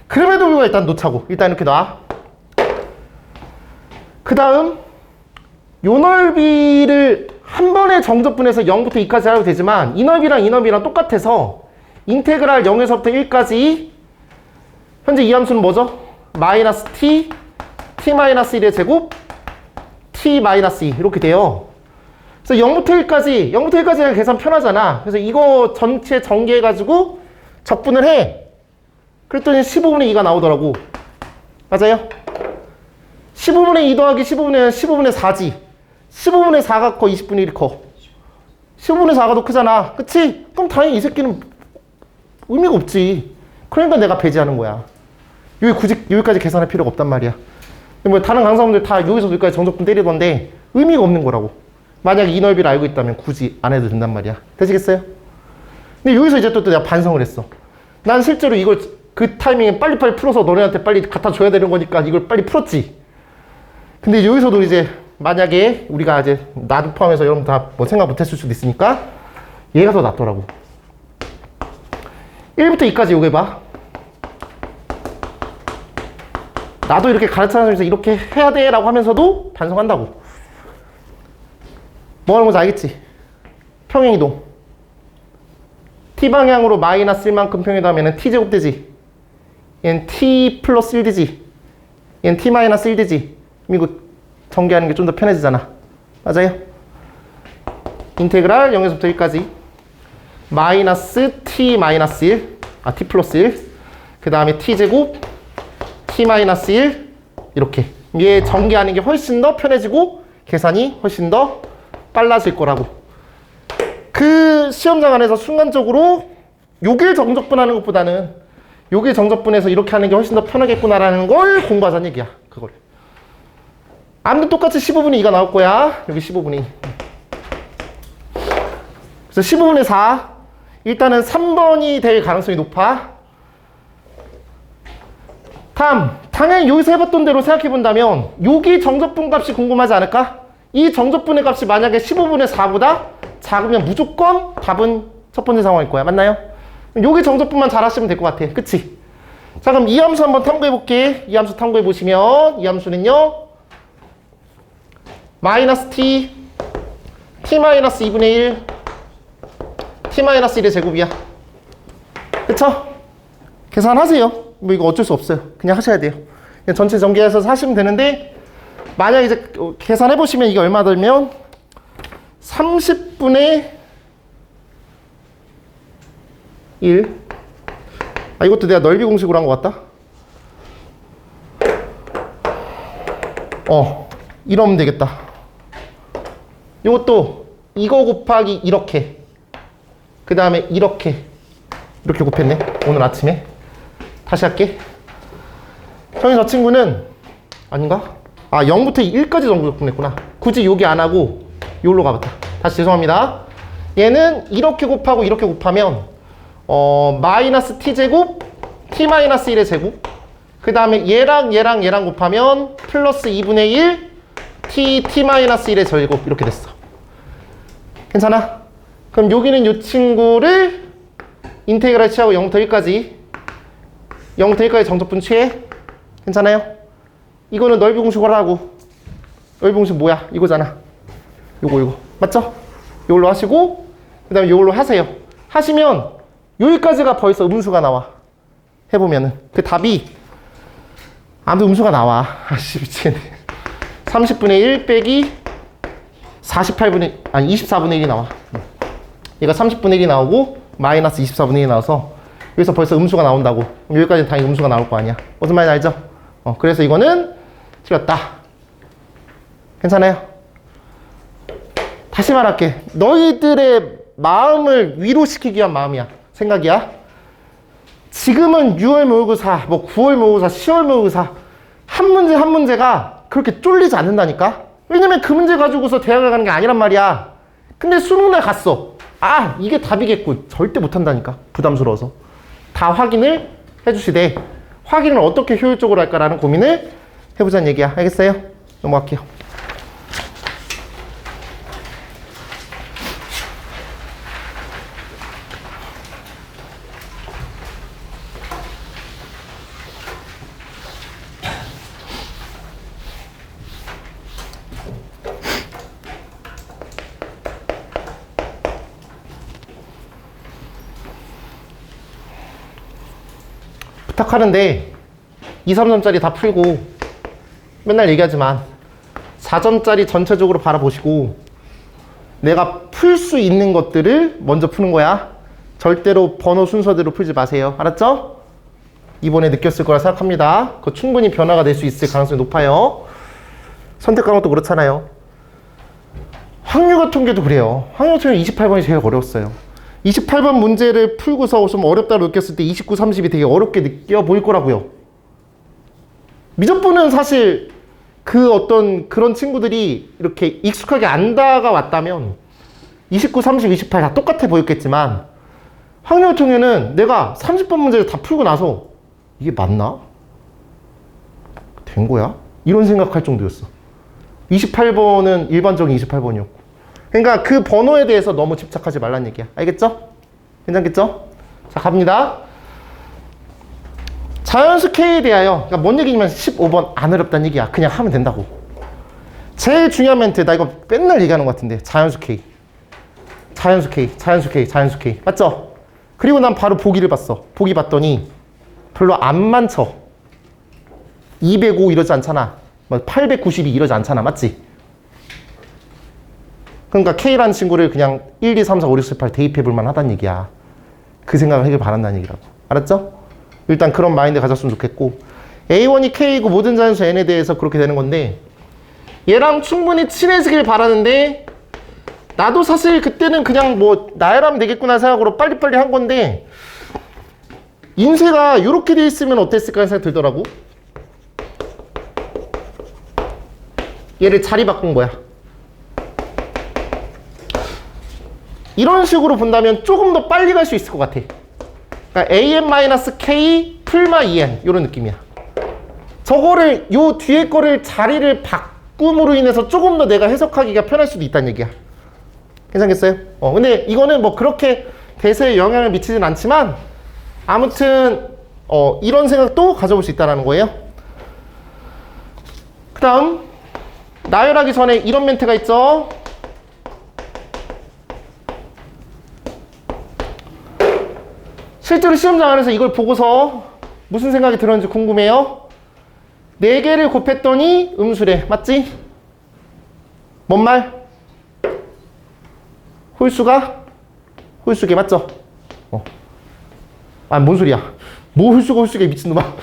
[SPEAKER 1] 그럼에도 불구하고 일단 놓자고. 일단 이렇게 놔. 그 다음 요 넓이를 한 번에 정적분해서 0부터 2까지 하도 되지만 이 넓이랑 이 넓이랑 똑같아서 인테그랄 0에서부터 1까지 현재 이 함수는 뭐죠? 마이너스 t, t-1의 제곱, t-2 이렇게 돼요. 그래서 0부터 1까지는 계산 편하잖아. 그래서 이거 전체 전개해가지고 적분을 해. 그랬더니 15분의 2가 나오더라고. 맞아요? 15분의 2 더하기 15분의 4지. 15분의 4가 커, 20분의 1이 커. 15분의 4가 더 크잖아. 그치? 그럼 당연히 이 새끼는 의미가 없지. 그러니까 내가 배제하는 거야. 여기까지 계산할 필요가 없단 말이야. 다른 강사분들 다 여기서 여기까지 정적분 때리던데 의미가 없는 거라고. 만약에 이 넓이를 알고 있다면 굳이 안 해도 된단 말이야. 되시겠어요? 근데 여기서 이제 또 내가 반성을 했어. 난 실제로 이걸 그 타이밍에 빨리빨리 풀어서 너네한테 빨리 갖다 줘야 되는 거니까 이걸 빨리 풀었지. 근데 여기서도 이제 만약에 우리가 이제 나도 포함해서 여러분 다 생각 못 했을 수도 있으니까 얘가 더 낫더라고. 1부터 2까지 요거 해봐. 나도 이렇게 가르쳐주면서 이렇게 해야 돼 라고 하면서도 반성한다고. 뭐 하는 건지 알겠지? 평행이동. t방향으로 마이너스 1만큼 평행이동하면 t제곱 되지. 얘는 t 플러스 1 되지. 얘는 t 마이너스 1 되지. 이거 전개하는 게 좀 더 편해지잖아. 맞아요? 인테그랄 0에서부터 1까지 마이너스 t 마이너스 1, t 플러스 1, 그 다음에 t제곱 t 마이너스 1 이렇게. 얘 전개하는 게 훨씬 더 편해지고 계산이 훨씬 더 빨라질 거라고. 그 시험장 안에서 순간적으로 요길 정적분하는 것보다는 요길 정적분해서 이렇게 하는 게 훨씬 더 편하겠구나라는 걸 공부하자는 얘기야. 그걸. 아무튼 똑같이 15분의 2가 나올 거야. 여기 15분의 2. 그래서 15분의 4. 일단은 3번이 될 가능성이 높아. 다음, 당연히 여기서 해봤던 대로 생각해 본다면 여기 정적분 값이 궁금하지 않을까? 이 정적분의 값이 만약에 15분의 4보다 작으면 무조건 답은 첫 번째 상황일 거야. 맞나요? 여기 정적분만 잘 하시면 될 것 같아. 그치? 자, 그럼 이 함수 한번 탐구해 볼게. 이 함수 탐구해 보시면 이 함수는요 마이너스 t, t 마이너스 2분의 1, t 마이너스 1의 제곱이야. 그쵸? 계산하세요. 뭐 이거 어쩔 수 없어요. 그냥 하셔야 돼요. 그냥 전체 전개해서 하시면 되는데 만약 이제 계산해 보시면 이게 얼마 들면 30분의 1 아, 이것도 내가 넓이 공식으로 한 것 같다. 이러면 되겠다. 이것도 이거 곱하기 이렇게, 그 다음에 이렇게 곱했네 오늘 아침에. 다시 할게. 형이 저 친구는 아닌가? 0부터 1까지 정도 곱했구나. 굳이 여기 안 하고 여기로 가봤다. 다시 죄송합니다. 얘는 이렇게 곱하고 이렇게 곱하면 마이너스 t제곱 t 마이너스 1의 제곱, 그 다음에 얘랑 곱하면 플러스 2분의 1 t 마이너스 1의 제곱 이렇게 됐어. 괜찮아? 그럼 여기는 이 친구를 인테그랄 취하고 0부터 1까지 정적분 취해. 괜찮아요? 이거는 넓이 공식으로 하고, 넓이 공식 뭐야? 이거잖아. 요거 맞죠? 이걸로 하시고 그 다음에 이걸로 하세요. 하시면 여기까지가 벌써 음수가 나와. 해보면은 그 답이 아무튼 음수가 나와. 아씨 미치겠네. 30분의 1 빼기 24분의 1이 나와. 얘가 30분의 1이 나오고 마이너스 24분의 1이 나와서 여기서 벌써 음수가 나온다고. 그럼 여기까지는 당연히 음수가 나올 거 아니야. 무슨 말인지 알죠? 그래서 이거는 틀렸다. 괜찮아요? 다시 말할게. 너희들의 마음을 위로시키기 위한 마음이야. 생각이야. 지금은 6월 모의고사, 9월 모의고사, 10월 모의고사 한 문제 한 문제가 그렇게 쫄리지 않는다니까. 왜냐면 그 문제 가지고서 대학을 가는 게 아니란 말이야. 근데 수능날 갔어. 이게 답이겠고. 절대 못한다니까. 부담스러워서. 다 확인을 해주시되 확인을 어떻게 효율적으로 할까라는 고민을 해보자는 얘기야. 알겠어요? 넘어갈게요. 부탁하는데 2, 3점짜리 다 풀고 맨날 얘기하지만 4점짜리 전체적으로 바라보시고 내가 풀 수 있는 것들을 먼저 푸는 거야. 절대로 번호 순서대로 풀지 마세요. 알았죠? 이번에 느꼈을 거라 생각합니다. 그거 충분히 변화가 될 수 있을 가능성이 높아요. 선택 과목도 그렇잖아요. 확률과 통계도 그래요. 확률과 통계 28번이 제일 어려웠어요. 28번 문제를 풀고서 좀 어렵다고 느꼈을 때 29, 30이 되게 어렵게 느껴 보일 거라고요. 미적분은 사실 그 어떤 그런 친구들이 이렇게 익숙하게 안 다가왔다면 29, 30, 28 다 똑같아 보였겠지만 확률 통계는 내가 30번 문제를 다 풀고 나서 이게 맞나? 된 거야? 이런 생각할 정도였어. 28번은 일반적인 28번이었고. 그러니까 그 번호에 대해서 너무 집착하지 말라는 얘기야. 알겠죠? 괜찮겠죠? 자, 갑니다. 자연수 K에 대하여, 그러니까 뭔 얘기냐면 15번 안 어렵다는 얘기야. 그냥 하면 된다고. 제일 중요한 멘트, 나 이거 맨날 얘기하는 것 같은데. 자연수 K. 자연수 K, 자연수 K, 자연수 K. 맞죠? 그리고 난 바로 보기를 봤어. 보기 봤더니 별로 안 많죠? 205 이러지 않잖아. 892 이러지 않잖아. 맞지? 그러니까 K라는 친구를 그냥 1, 2, 3, 4, 5, 6, 7, 8 대입해 볼 만하다는 얘기야. 그 생각을 하길 바란다는 얘기라고. 알았죠? 일단 그런 마인드 가졌으면 좋겠고, A1이 K이고 모든 자연수 N에 대해서 그렇게 되는 건데 얘랑 충분히 친해지길 바라는데 나도 사실 그때는 그냥 뭐 나야라면 되겠구나 생각으로 빨리빨리 한 건데 인쇄가 이렇게 돼 있으면 어땠을까 하는 생각이 들더라고. 얘를 자리 바꾼 거야. 이런 식으로 본다면 조금 더 빨리 갈 수 있을 것 같아. 그러니까 an-k 풀마 2n 이런 느낌이야. 저거를 요 뒤에 거를 자리를 바꿈으로 인해서 조금 더 내가 해석하기가 편할 수도 있다는 얘기야. 괜찮겠어요? 근데 이거는 뭐 그렇게 대세에 영향을 미치진 않지만 아무튼 이런 생각도 가져볼 수 있다는 거예요. 그 다음 나열하기 전에 이런 멘트가 있죠. 실제로 시험장 안에서 이걸 보고서 무슨 생각이 들었는지 궁금해요. 4개를 곱했더니 음수래. 맞지? 뭔 말? 홀수가? 홀수계 맞죠? 뭔 소리야? 뭐 홀수가 홀수게 미친놈아.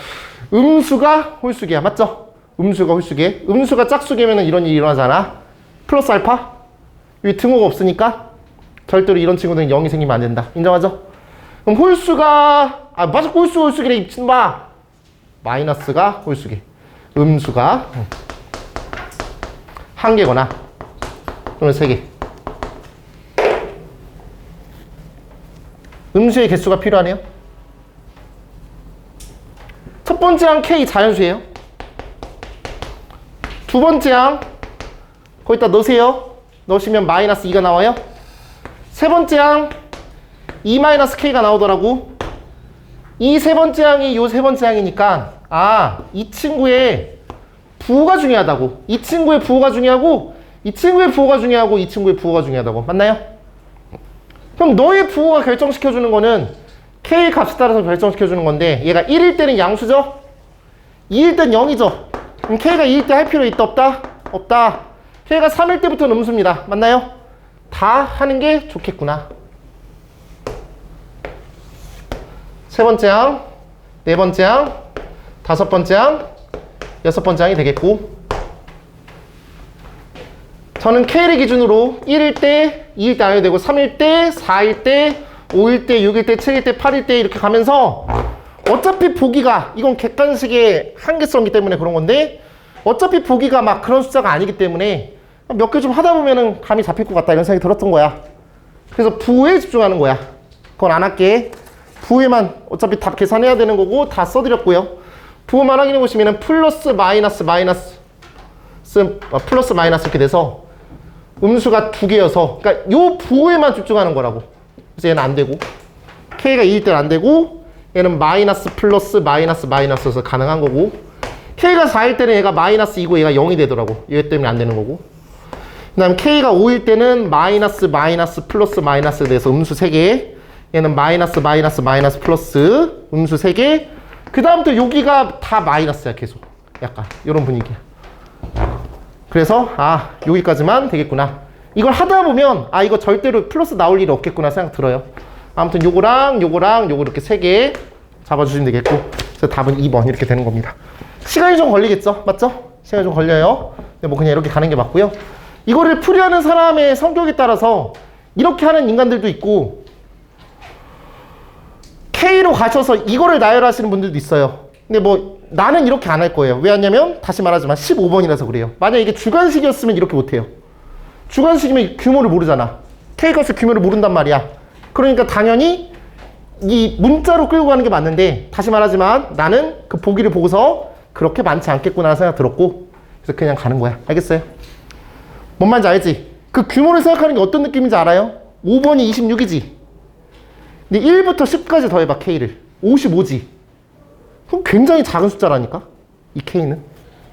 [SPEAKER 1] 음수가 홀수기야. 맞죠? 음수가 홀수기. 음수가 짝수기면은 이런 일이 일어나잖아. 플러스 알파. 여기 등호가 없으니까 절대로 이런 친구들은 0이 생기면 안 된다. 인정하죠? 그럼 홀수가 맞아 홀수가 홀수기래 미친놈아. 마이너스가 홀수기. 음수가 한 개거나 또는 세 개. 음수의 개수가 필요하네요. 첫 번째 항 K 자연수예요. 두 번째 항 거기다 넣으세요. 넣으시면 마이너스 2가 나와요. 세 번째 항 2-K가 나오더라고. 이 세 번째 항이 요 세 번째 항이니까 이 친구의 부호가 중요하다고. 이 친구의 부호가 중요하고 이 친구의 부호가 중요하고 이 친구의 부호가 중요하다고. 맞나요? 그럼 너의 부호가 결정시켜주는 거는 K 값에 따라서 결정시켜주는 건데 얘가 1일 때는 양수죠? 2일 때는 0이죠? 그럼 K가 2일 때 할 필요 있다 없다? 없다. K가 3일 때부터는 음수입니다. 맞나요? 다 하는 게 좋겠구나. 세 번째 항, 네 번째 항, 다섯 번째 항, 여섯 번째 항이 되겠고 저는 K를 기준으로 1일 때, 2일 때 안 해도 되고 3일 때, 4일 때, 5일 때, 6일 때, 7일 때, 8일 때 이렇게 가면서 어차피 보기가 이건 객관식의 한계성이기 때문에 그런 건데 어차피 보기가 막 그런 숫자가 아니기 때문에 몇 개 좀 하다 보면은 감이 잡힐 것 같다 이런 생각이 들었던 거야. 그래서 부호에 집중하는 거야. 그건 안 할게. 부호에만 어차피 답 계산해야 되는 거고 다 써드렸고요. 부호만 확인해 보시면은 플러스 마이너스 플러스 마이너스 이렇게 돼서 음수가 두 개여서 그러니까 요 부호에만 집중하는 거라고. 그래서 얘는 안 되고 K가 2일 때는 안 되고 얘는 마이너스 플러스 마이너스여서 가능한 거고 K가 4일 때는 얘가 마이너스 2고 얘가 0이 되더라고. 얘 때문에 안 되는 거고 그 다음 K가 5일 때는 마이너스 플러스 마이너스 돼서 음수 3개 얘는 마이너스 플러스 음수 3개 그 다음부터 여기가 다 마이너스야 계속 약간 이런 분위기야. 그래서 여기까지만 되겠구나. 이걸 하다 보면 이거 절대로 플러스 나올 일이 없겠구나 생각 들어요. 아무튼 요거 이렇게 3개 잡아주시면 되겠고 그래서 답은 2번 이렇게 되는 겁니다. 시간이 좀 걸리겠죠? 맞죠? 시간이 좀 걸려요. 근데 뭐 그냥 이렇게 가는 게 맞고요. 이거를 풀이하는 사람의 성격에 따라서 이렇게 하는 인간들도 있고 K로 가셔서 이거를 나열하시는 분들도 있어요. 근데 뭐 나는 이렇게 안 할 거예요. 왜 하냐면 다시 말하지만 15번이라서 그래요. 만약 이게 주관식이었으면 이렇게 못해요. 주관식이면 규모를 모르잖아. K값의 규모를 모른단 말이야. 그러니까 당연히 이 문자로 끌고 가는 게 맞는데 다시 말하지만 나는 그 보기를 보고서 그렇게 많지 않겠구나 생각 들었고 그래서 그냥 가는 거야. 알겠어요? 뭔 말인지 알지? 그 규모를 생각하는 게 어떤 느낌인지 알아요? 5번이 26이지? 근데 1부터 10까지 더해봐 K를 55지? 그럼 굉장히 작은 숫자라니까 이 K는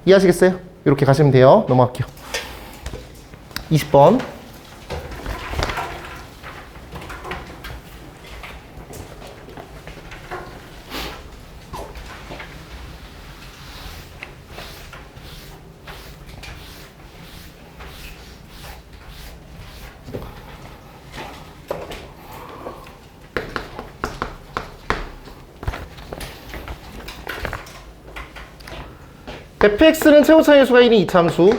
[SPEAKER 1] 이해하시겠어요? 이렇게 가시면 돼요. 넘어갈게요. 20번 fx는 최고차의 수가 1인 이차함수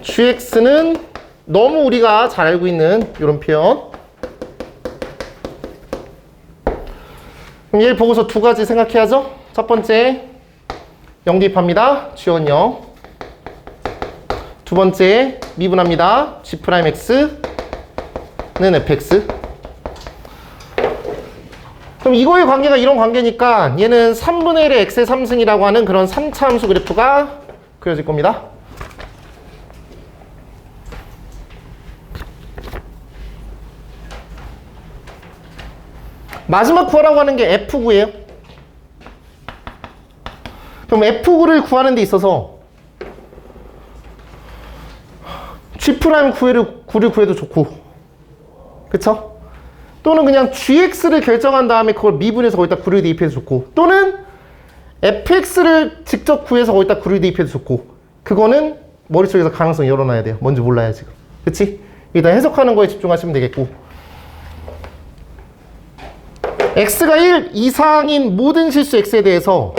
[SPEAKER 1] gx는 너무 우리가 잘 알고 있는 이런 표현. 그럼 얘를 보고서 두 가지 생각해야죠. 첫 번째 0 대입합니다. g은 0. 두 번째 미분합니다. g'x는 fx. 그럼 이거의 관계가 이런 관계니까 얘는 3분의 1의 x의 3승이라고 하는 그런 3차 함수 그래프가 그려질 겁니다. 마지막 구하라고 하는 게 F9예요. 그럼 F9를 구하는 데 있어서 G'9를 구해도 좋고 그쵸? 또는 그냥 GX를 결정한 다음에 그걸 미분해서 거기다 9를 대입해도 좋고 또는 FX를 직접 구해서 거기다 9를 대입해도 좋고 그거는 머릿속에서 가능성 열어놔야 돼요. 뭔지 몰라야 지금. 그치? 일단 해석하는 거에 집중하시면 되겠고 x가 1 이상인 모든 실수 x에 대해서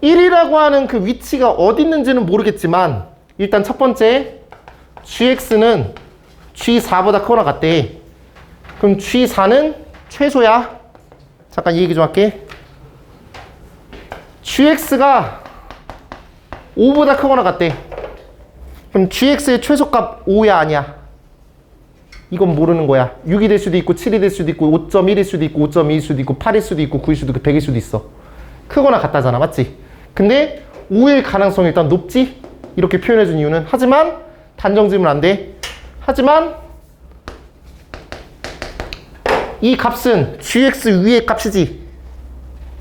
[SPEAKER 1] 1이라고 하는 그 위치가 어디 있는지는 모르겠지만 일단 첫 번째 gx는 g4보다 크거나 같대. 그럼 g4는 최소야. 잠깐 이 얘기 좀 할게. gx가 5보다 크거나 같대. 그럼 gx의 최소값 5야 아니야? 이건 모르는 거야. 6이 될 수도 있고 7이 될 수도 있고 5.1일 수도 있고 5.2일 수도 있고 8일 수도 있고 9일 수도 있고 100일 수도 있어. 크거나 같다잖아. 맞지? 근데 5일 가능성이 일단 높지? 이렇게 표현해 준 이유는 하지만 단정 지으면 안 돼. 하지만 이 값은 gx 위의 값이지.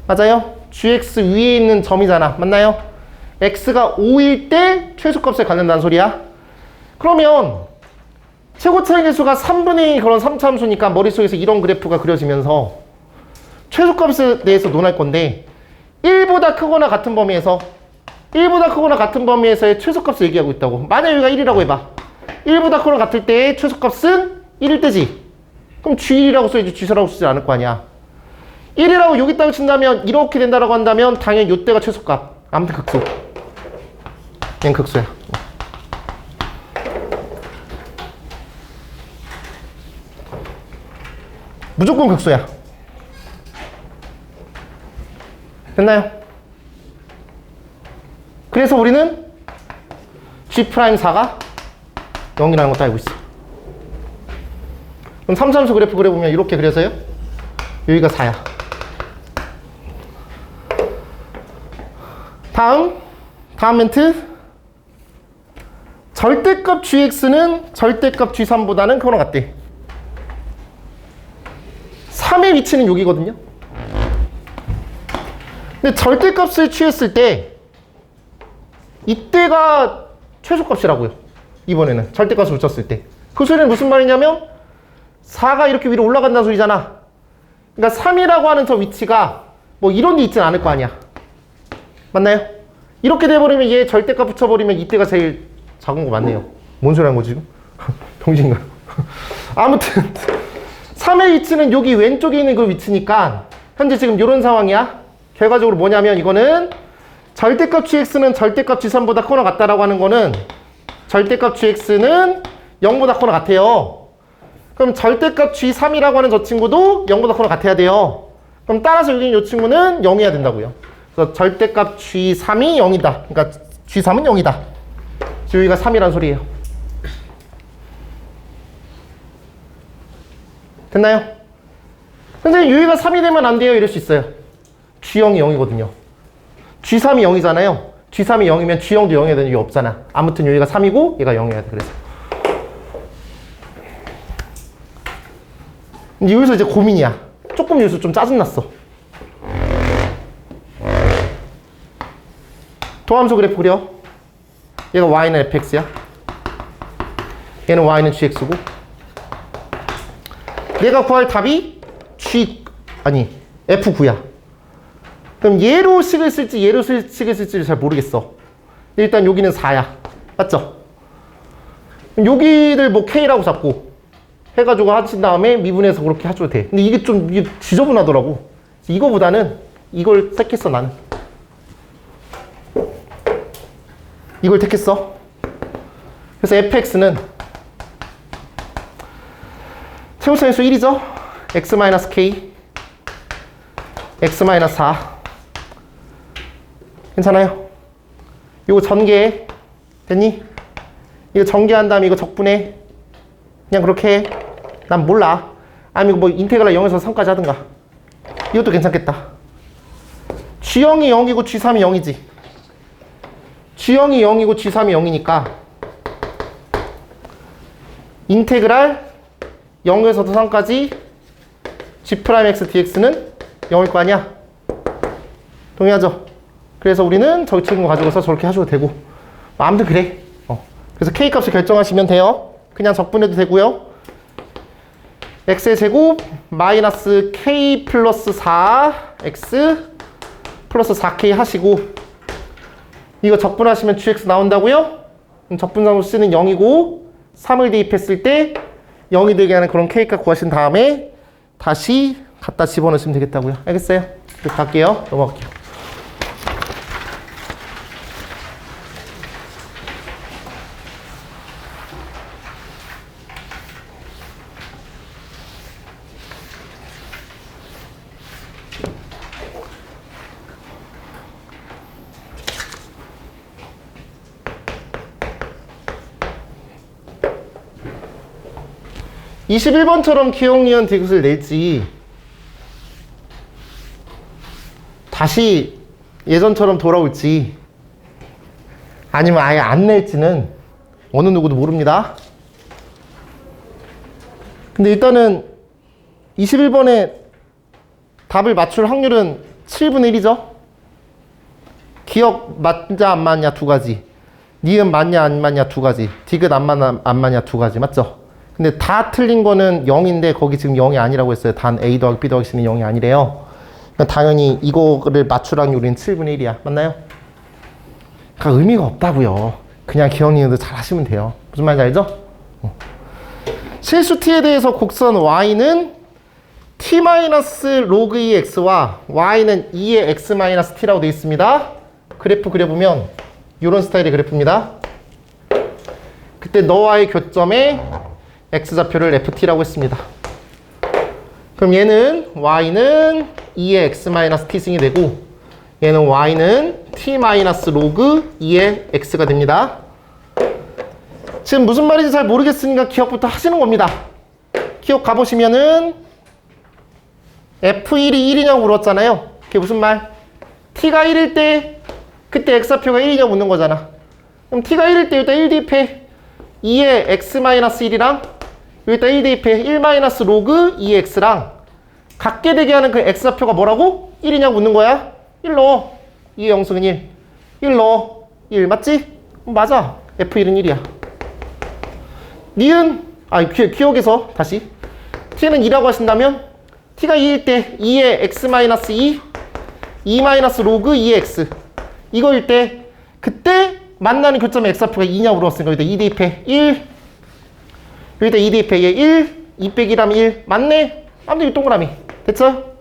[SPEAKER 1] 맞아요? gx 위에 있는 점이잖아. 맞나요? x가 5일 때 최소값을 갖는다는 소리야. 그러면 최고 차이 계수가 3분의 1 그런 3차 함수니까 머릿속에서 이런 그래프가 그려지면서 최소값에 대해서 논할 건데 1보다 크거나 같은 범위에서 1보다 크거나 같은 범위에서의 최소값을 얘기하고 있다고. 만약 여기가 1이라고 해봐. 1보다 크거나 같을 때의 최소값은 1일 때지. 그럼 G1이라고 써야지 G4라고 쓰지 않을 거 아니야. 1이라고 여기다가 친다면 이렇게 된다라고 한다면 당연히 이때가 최소값. 아무튼 극소. 얘는 극소야. 무조건 극소야. 됐나요? 그래서 우리는 G'4가 0이라는 것도 알고 있어. 그럼 3차함수 그래프 그려보면 이렇게 그려서요. 여기가 4야. 다음 멘트. 절대값 gx는 절대값 g3보다는 크거나 같대. 3의 위치는 여기거든요. 근데 절대값을 취했을 때 이때가 최소값이라고요. 이번에는 절대값을 붙였을 때. 그 소리는 무슨 말이냐면 4가 이렇게 위로 올라간다는 소리잖아. 그러니까 3이라고 하는 저 위치가 뭐 이런 데 있진 않을 거 아니야. 맞나요? 이렇게 돼버리면 얘 절대값 붙여버리면 이때가 제일 작은 거 맞네요. 뭔 소리 하는 거지 지금? 병신가? 아무튼 3의 위치는 여기 왼쪽에 있는 그 위치니까 현재 지금 이런 상황이야. 결과적으로 뭐냐면 이거는 절대값 gx는 절대값 g3보다 크거나 같다라고 하는 거는 절대값 gx는 0보다 크거나 같아요. 그럼 절대값 g3이라고 하는 저 친구도 0보다 크거나 같아야 돼요. 그럼 따라서 여기 이 친구는 0이어야 된다고요. 그래서 절대값 g3이 0이다. 그러니까 g3은 0이다. 여기가 3이란 소리예요. 됐나요? 선생님 유의가 3이 되면 안 돼요. 이럴 수 있어요. G0이 0이거든요. G3이 0이잖아요. G3이 0이면 G0도 0이어야 되는 이유 없잖아. 아무튼 여기가 3이고 얘가 0이어야 돼. 그래서 여기서 이제 고민이야. 조금 여기서 좀 짜증났어. 도함수 그래프 그려. 얘가 y는 fx야. 얘는 y는 gx고. 내가 구할 답이 f9야. 그럼 얘로 식을 쓸지 얘로 식을 쓸지를 잘 모르겠어. 일단 여기는 4야. 맞죠? 그럼 여기를 뭐 k라고 잡고 해가지고 하신 다음에 미분해서 그렇게 하셔도 돼. 근데 이게 좀 지저분하더라고. 이거보다는 이걸 택했어 나는. 이걸 택했어. 그래서 fx는 최고차인수 1이죠? x-k x-4 괜찮아요? 이거 전개 됐니? 이거 전개한 다음에 이거 적분해. 그냥 그렇게 해. 난 몰라. 아니면 뭐 인테그랄 0에서 3까지 하든가. 이것도 괜찮겠다. G0이 0이고 G3이 0이지. G0이 0이고 G3이 0이니까 인테그랄 0에서도 3까지 G'X dx는 0일 거 아니야? 동의하죠? 그래서 우리는 저 친구 가지고서 저렇게 하셔도 되고 아무튼 그래. 그래서 K값을 결정하시면 돼요. 그냥 적분해도 되고요. X의 제곱 마이너스 K 플러스 4 X 플러스 4K 하시고 이거 적분하시면 GX 나온다고요? 적분상으로 쓰는 0이고 3을 대입했을 때 0이 되게 하는 그런 K값 구하신 다음에 다시 갖다 집어넣으시면 되겠다고요. 알겠어요? 이렇게 갈게요. 넘어갈게요. (21번처럼) 기억, 니은, 디귿을 낼지 다시 예전처럼 돌아올지 아니면 아예 안 낼지는 어느 누구도 모릅니다. 근데 일단은 21번에 답을 맞출 확률은 7분의 1이죠. 기억 맞냐 안 맞냐 두 가지, 니은 맞냐 안 맞냐 두 가지, 디귿 안 맞냐 두 가지. 맞죠? 근데 다 틀린 거는 0인데 거기 지금 0이 아니라고 했어요. 단 A 더하기 B 더하기 C는 0이 아니래요. 그러니까 당연히 이거를 맞출 확률은 7분의 1이야. 맞나요? 그러니까 의미가 없다고요. 그냥 기억 니은도 잘 하시면 돼요. 무슨 말인지 알죠? 실수 t에 대해서 곡선 y는 t-log 2x와 y는 2의 x-t라고 되어 있습니다. 그래프 그려보면 이런 스타일의 그래프입니다. 그때 너와의 교점에 x좌표를 ft라고 했습니다. 그럼 얘는 y는 2의 x-t승이 되고 얘는 y는 t-log 2의 x가 됩니다. 지금 무슨 말인지 잘 모르겠으니까 기억부터 하시는 겁니다. 기억 가보시면은 f1이 1이냐고 물었잖아요. 그게 무슨 말? t가 1일 때 그때 x좌표가 1이냐고 묻는 거잖아. 그럼 t가 1일 때 일단 1 대입해. 2의 x-1이랑 여기다 1 대입해. 1-log 2x랑 같게 되게 하는 그 x좌표가 뭐라고? 1이냐고 묻는 거야. 1 넣어. 2의 영승은 1. 1 넣어. 1 맞지? 맞아. f1은 1이야. 니은, 기억에서 다시 t는 2라고 하신다면 t가 2일 때 2의 x-2, 2-log 2의 x 이거일 때 그때 만나는 교점의 x좌표가 2냐고 물었으니까 여기다 2 대입해. 1 여기다 2 대입해. 얘 1, 2 빼기 1하면 1 맞네? 아무튼 이 동그라미 됐죠?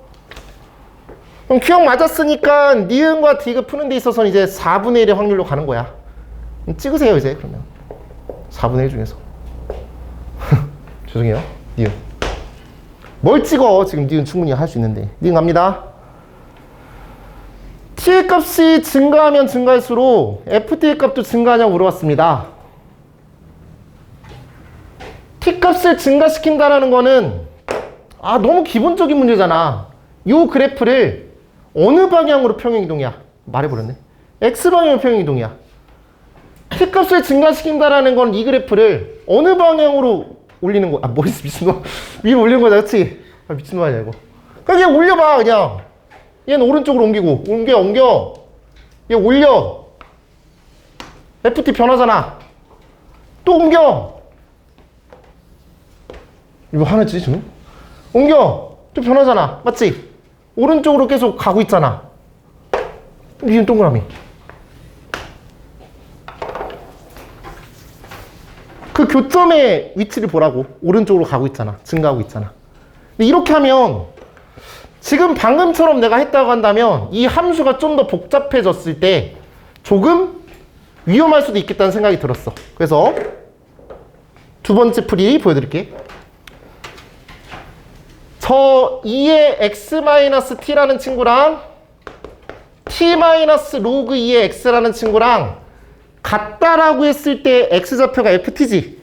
[SPEAKER 1] 그럼 기억 맞았으니까 니은과 디귿 푸는 데 있어서는 이제 4분의 1의 확률로 가는 거야. 찍으세요 이제 그러면 4분의 1 중에서 죄송해요. 니은 뭘 찍어? 지금 니은 충분히 할 수 있는데. 니은 갑니다. t의 값이 증가하면 증가할수록 ft의 값도 증가하냐고 물어봤습니다. t 값을 증가시킨다라는 거는 너무 기본적인 문제잖아. 요 그래프를 어느 방향으로 평행이동이야? 말해버렸네. x방향으로 평행이동이야. t 값을 증가시킨다라는 건 이 그래프를 어느 방향으로 올리는 거야? 미친놈. 위로 올리는 거다, 그치? 미친놈 아니야, 이거. 그냥 올려봐, 그냥. 얘는 오른쪽으로 옮기고, 옮겨. 얘 올려. FT 변하잖아. 또 옮겨. 이거 하나지, 지금? 옮겨. 또 변하잖아. 맞지? 오른쪽으로 계속 가고 있잖아. 니은 동그라미. 그 교점의 위치를 보라고. 오른쪽으로 가고 있잖아. 증가하고 있잖아. 근데 이렇게 하면 지금 방금처럼 내가 했다고 한다면 이 함수가 좀 더 복잡해졌을 때 조금 위험할 수도 있겠다는 생각이 들었어. 그래서 두 번째 풀이 보여드릴게. 저 2의 x-t라는 친구랑 t-log 2의 x라는 친구랑 같다라고 했을 때 x좌표가 ft지.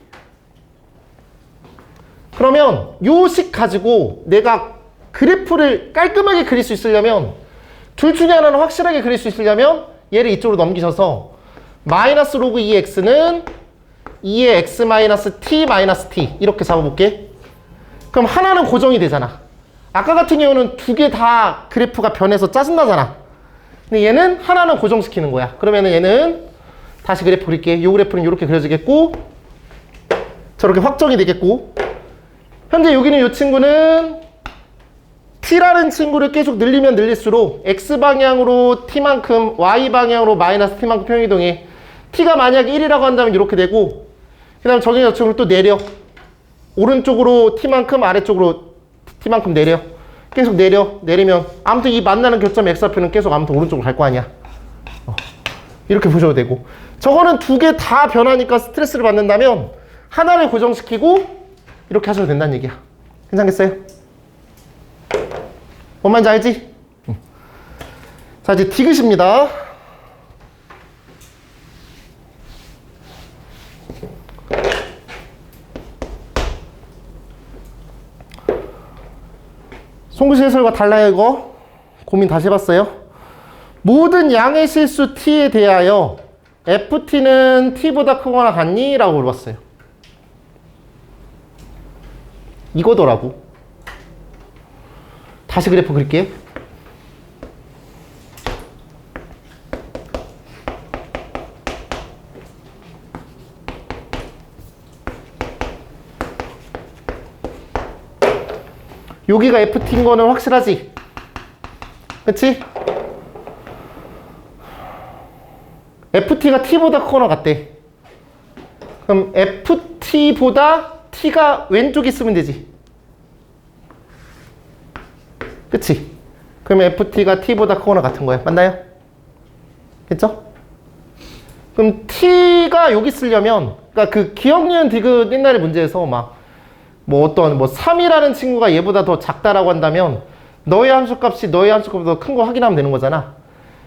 [SPEAKER 1] 그러면 요 식 가지고 내가 그래프를 깔끔하게 그릴 수 있으려면 둘 중에 하나는 확실하게 그릴 수 있으려면 얘를 이쪽으로 넘기셔서 마이너스 로그 2x는 2의 x 마이너스 t 마이너스 t 이렇게 잡아볼게. 그럼 하나는 고정이 되잖아. 아까 같은 경우는 두 개 다 그래프가 변해서 짜증나잖아. 근데 얘는 하나는 고정시키는 거야. 그러면은 얘는 다시 그래프 그릴게. 이 그래프는 이렇게 그려지겠고 저렇게 확정이 되겠고 현재 여기는 이 친구는 t라는 친구를 계속 늘리면 늘릴수록 x방향으로 t만큼 y방향으로 마이너스 t만큼 평행이동해. t가 만약에 1이라고 한다면 이렇게 되고 그 다음에 저기 저 친구를 또 내려. 오른쪽으로 t만큼 아래쪽으로 t만큼 내려. 계속 내리면 아무튼 이 만나는 교점 x좌표는 계속 아무튼 오른쪽으로 갈 거 아니야. 이렇게 보셔도 되고, 저거는 두 개 다 변하니까 스트레스를 받는다면 하나를 고정시키고 이렇게 하셔도 된다는 얘기야. 괜찮겠어요? 뭔 말인지 알지? 자, 이제 디귿입니다. 송구시 해설과 달라요. 이거 고민 다시 해봤어요. 모든 양의 실수 t에 대하여 ft는 t보다 크거나 같니? 라고 물어봤어요. 이거더라고. 다시 그래프 그릴게. 여기가 ft인 거는 확실하지? 그치? ft가 t보다 크거나 같대. 그럼 ft보다 t가 왼쪽에 있으면 되지. 그치? 그럼 ft가 t보다 크거나 같은 거야. 맞나요? 됐죠? 그럼 t가 여기 쓰려면, 그러니까 그 기억니은 디귿 옛날에 문제에서 막 뭐 어떤 3이라는 친구가 얘보다 더 작다라고 한다면 너의 함수값이 너의 함수값보다 큰 거 확인하면 되는 거잖아.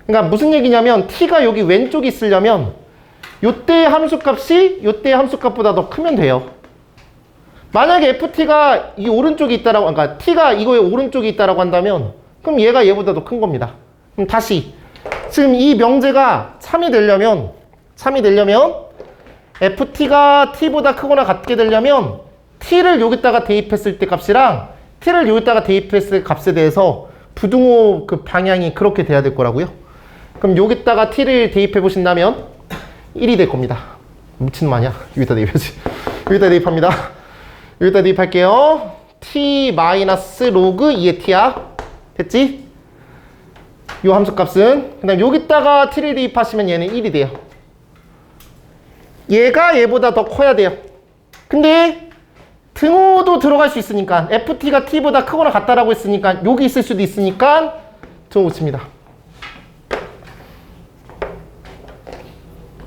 [SPEAKER 1] 그러니까 무슨 얘기냐면 t가 여기 왼쪽에 있으려면 요때의 함수값이 요때의 함수값보다 더 크면 돼요. 만약에 ft가 이 오른쪽에 있다라고, 그러니까 t가 이거의 오른쪽에 있다라고 한다면 그럼 얘가 얘보다 더 큰 겁니다. 그럼 다시 지금 이 명제가 참이 되려면 ft가 t보다 크거나 같게 되려면 t를 여기다가 대입했을 때 값이랑 t를 여기다가 대입했을 때 값에 대해서 부등호 그 방향이 그렇게 돼야 될 거라고요. 그럼 여기다가 t를 대입해 보신다면 1이 될 겁니다. 미친놈 아니야? 여기다 대입해야지. 여기다 대입합니다. 여기다 대입할게요. t 마이너스 로그 2의 t야. 됐지? 요 함수값은. 그 다음 여기다가 t를 대입하시면 얘는 1이 돼요. 얘가 얘보다 더 커야 돼요. 근데 등호도 들어갈 수 있으니까 ft가 t보다 크거나 같다라고 했으니까 여기 있을 수도 있으니까 등호 붙입니다.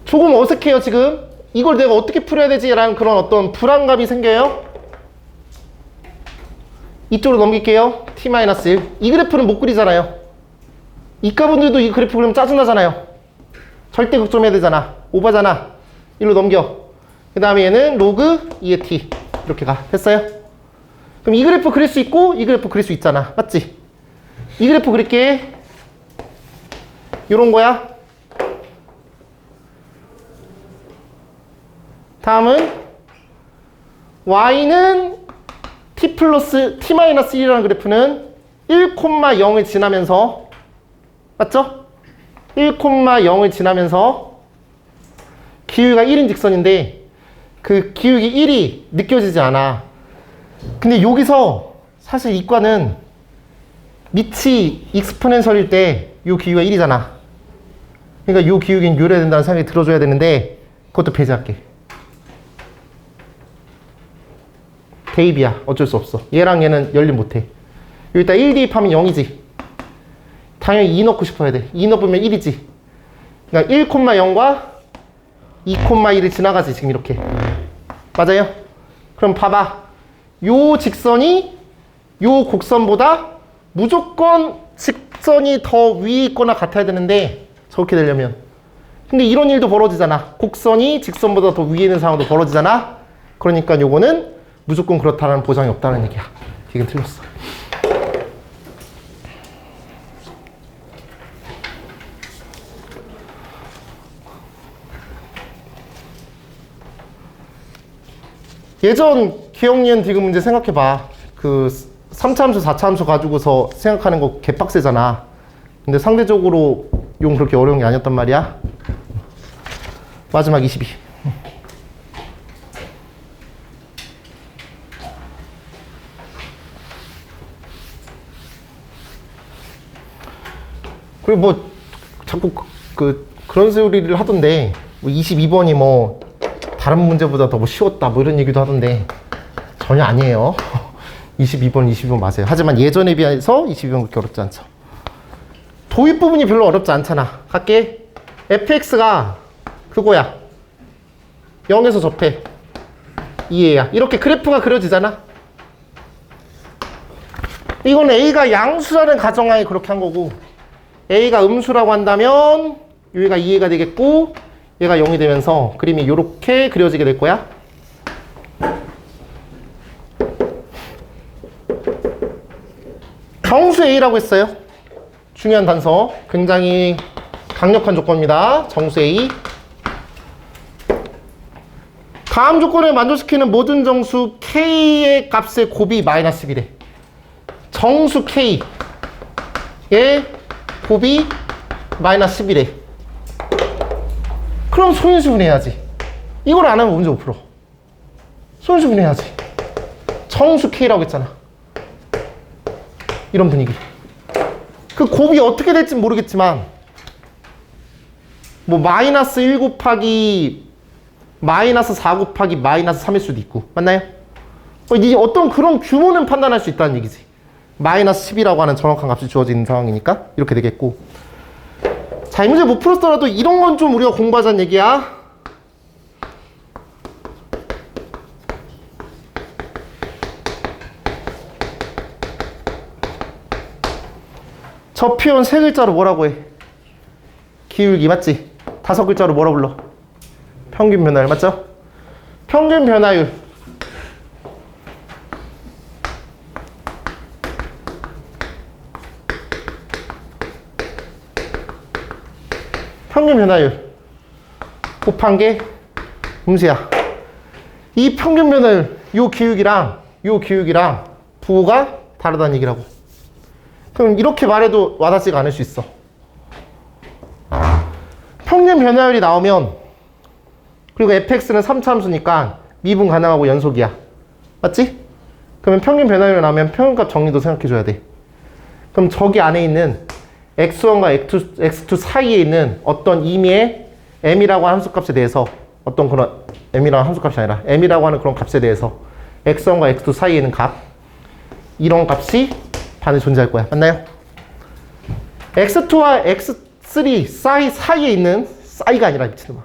[SPEAKER 1] 조금 어색해요 지금. 이걸 내가 어떻게 풀어야 되지? 라는 그런 어떤 불안감이 생겨요. 이쪽으로 넘길게요. t-1. 이 그래프는 못 그리잖아요. 이과분들도 이 그래프 그리면 짜증나잖아요. 절대 극점해야 되잖아. 오바잖아. 일로 넘겨. 그 다음에 얘는 로그 2의 t. 이렇게 가. 됐어요? 그럼 이 그래프 그릴 수 있고 이 그래프 그릴 수 있잖아. 맞지? 이 그래프 그릴게. 요런 거야. 다음은 y는 t 플러스 t-1이라는 그래프는 1,0을 지나면서, 맞죠? 1,0을 지나면서 기울기가 1인 직선인데 그 기울기 1이 느껴지지 않아. 근데 여기서 사실 이과는 밑이 익스포넨셜일 때 이 기울기가 1이잖아. 그러니까 이 기울기는 요래야 된다는 생각이 들어줘야 되는데 그것도 배제할게. 대입이야. 어쩔 수 없어. 얘랑 얘는 연립 못해. 여기다 1 대입하면 0이지. 당연히 2 넣고 싶어야 돼. 2 넣으면 1이지. 그러니까 1,0과 2,1을 지나가지. 지금 이렇게. 맞아요? 그럼 봐봐. 요 직선이 요 곡선보다 무조건 직선이 더 위에 있거나 같아야 되는데 저렇게 되려면. 근데 이런 일도 벌어지잖아. 곡선이 직선보다 더 위에 있는 상황도 벌어지잖아. 그러니까 요거는 무조건 그렇다는 보장이 없다는 얘기야. 이건 틀렸어. 예전 기억니은 디귿 문제 생각해봐. 그 3차 함수, 4차 함수 가지고서 생각하는 거 개빡세잖아. 근데 상대적으로 용 그렇게 어려운 게 아니었단 말이야. 마지막 22. 그리고 뭐 자꾸 그런 소리를 하던데 뭐 22번이 뭐 다른 문제보다 더 뭐 쉬웠다 뭐 이런 얘기도 하던데 전혀 아니에요. 22번 맞아요. 하지만 예전에 비해서 22번 그렇게 어렵지 않죠. 도입 부분이 별로 어렵지 않잖아. 갈게. fx가 그거야. 0에서 접해. 2얘야. 이렇게 그래프가 그려지잖아. 이건 a가 양수라는 가정하에 그렇게 한 거고, a가 음수라고 한다면 여기가 2a가 되겠고, 얘가 0이 되면서 그림이 이렇게 그려지게 될 거야. 정수 a라고 했어요. 중요한 단서. 굉장히 강력한 조건입니다. 정수 a. 다음 조건을 만족시키는 모든 정수 k의 값의 곱이 마이너스 1이래. 정수 k의 곱이 마이너스 11에. 그럼 소인수분해야지. 이걸 안 하면 문제 못 풀어. 소인수분해야지. 정수 k라고 했잖아. 이런 분위기. 그 곱이 어떻게 될지 모르겠지만 뭐 마이너스 1 곱하기 마이너스 4 곱하기 마이너스 3일 수도 있고. 맞나요? 이제 어떤 그런 규모는 판단할 수 있다는 얘기지. 마이너스 10이라고 하는 정확한 값이 주어지는 상황이니까 이렇게 되겠고. 자, 이 문제 못 풀었더라도 이런 건 좀 우리가 공부하자는 얘기야. 저 표현 세 글자로 뭐라고 해? 기울기 맞지? 5글자로 뭐라 불러? 평균 변화율 맞죠? 평균 변화율. 평균 변화율 곱한 게 음수야. 이 평균 변화율, 요 기울기랑 부호가 다르다는 얘기라고. 그럼 이렇게 말해도 와닿지가 않을 수 있어. 평균 변화율이 나오면, 그리고 fx는 3차 함수니까 미분 가능하고 연속이야. 맞지? 그러면 평균 변화율이 나오면 평균값 정리도 생각해줘야 돼. 그럼 저기 안에 있는 x1과 x2 사이에 있는 어떤 임의의 m이라고 하는 함수값에 대해서, 어떤 그런 m이라고 하는 함수값이 아니라 m이라고 하는 그런 값에 대해서 x1과 x2 사이에 있는 값, 이런 값이 반에 존재할 거야. 맞나요? x2와 x3 사이에 있는, 사이가 아니라 미친놈아,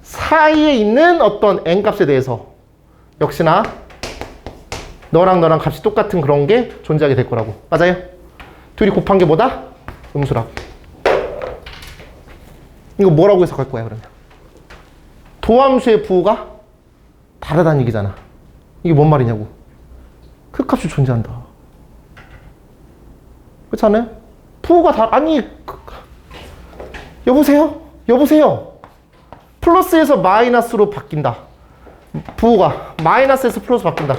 [SPEAKER 1] 사이에 있는 어떤 n 값에 대해서 역시나 너랑 값이 똑같은 그런 게 존재하게 될 거라고. 맞아요? 둘이 곱한 게 뭐다? 음수라고. 이거 뭐라고 해석할 거야 그러면? 도함수의 부호가 다르다는 얘기잖아. 이게 뭔 말이냐고. 그 값이 존재한다. 그렇지 않아요? 부호가 아니, 여보세요? 플러스에서 마이너스로 바뀐다. 부호가 마이너스에서 플러스로 바뀐다.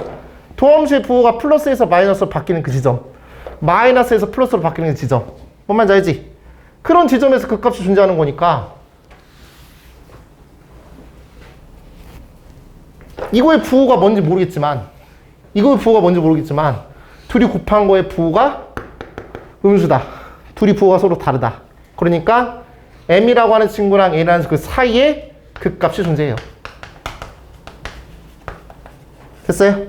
[SPEAKER 1] 도함수의 부호가 플러스에서 마이너스로 바뀌는 그 지점, 마이너스에서 플러스로 바뀌는 그 지점, 뭔 말인지 알지? 그런 지점에서 그 값이 존재하는 거니까 이거의 부호가 뭔지 모르겠지만 둘이 곱한 거의 부호가 음수다. 둘이 부호가 서로 다르다. 그러니까 m이라고 하는 친구랑 n이라는 그 사이에 그 값이 존재해요. 됐어요?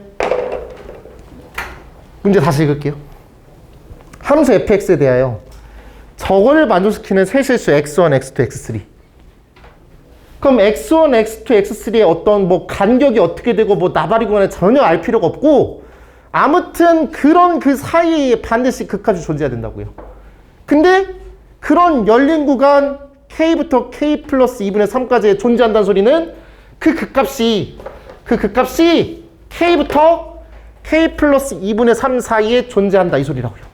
[SPEAKER 1] 문제 다시 읽을게요. 함수 fx에 대하여 저거를 만족시키는 세 실수 x1, x2, x3. 그럼 x1, x2, x3의 어떤 뭐 간격이 어떻게 되고 뭐 나발이거나 전혀 알 필요가 없고, 아무튼 그런 그 사이에 반드시 그 값이 존재해야 된다고요. 근데 그런 열린 구간 k부터 k 플러스 2분의 3까지 존재한다는 소리는 그 극값이 k부터 k 플러스 2분의 3 사이에 존재한다 이 소리라고요.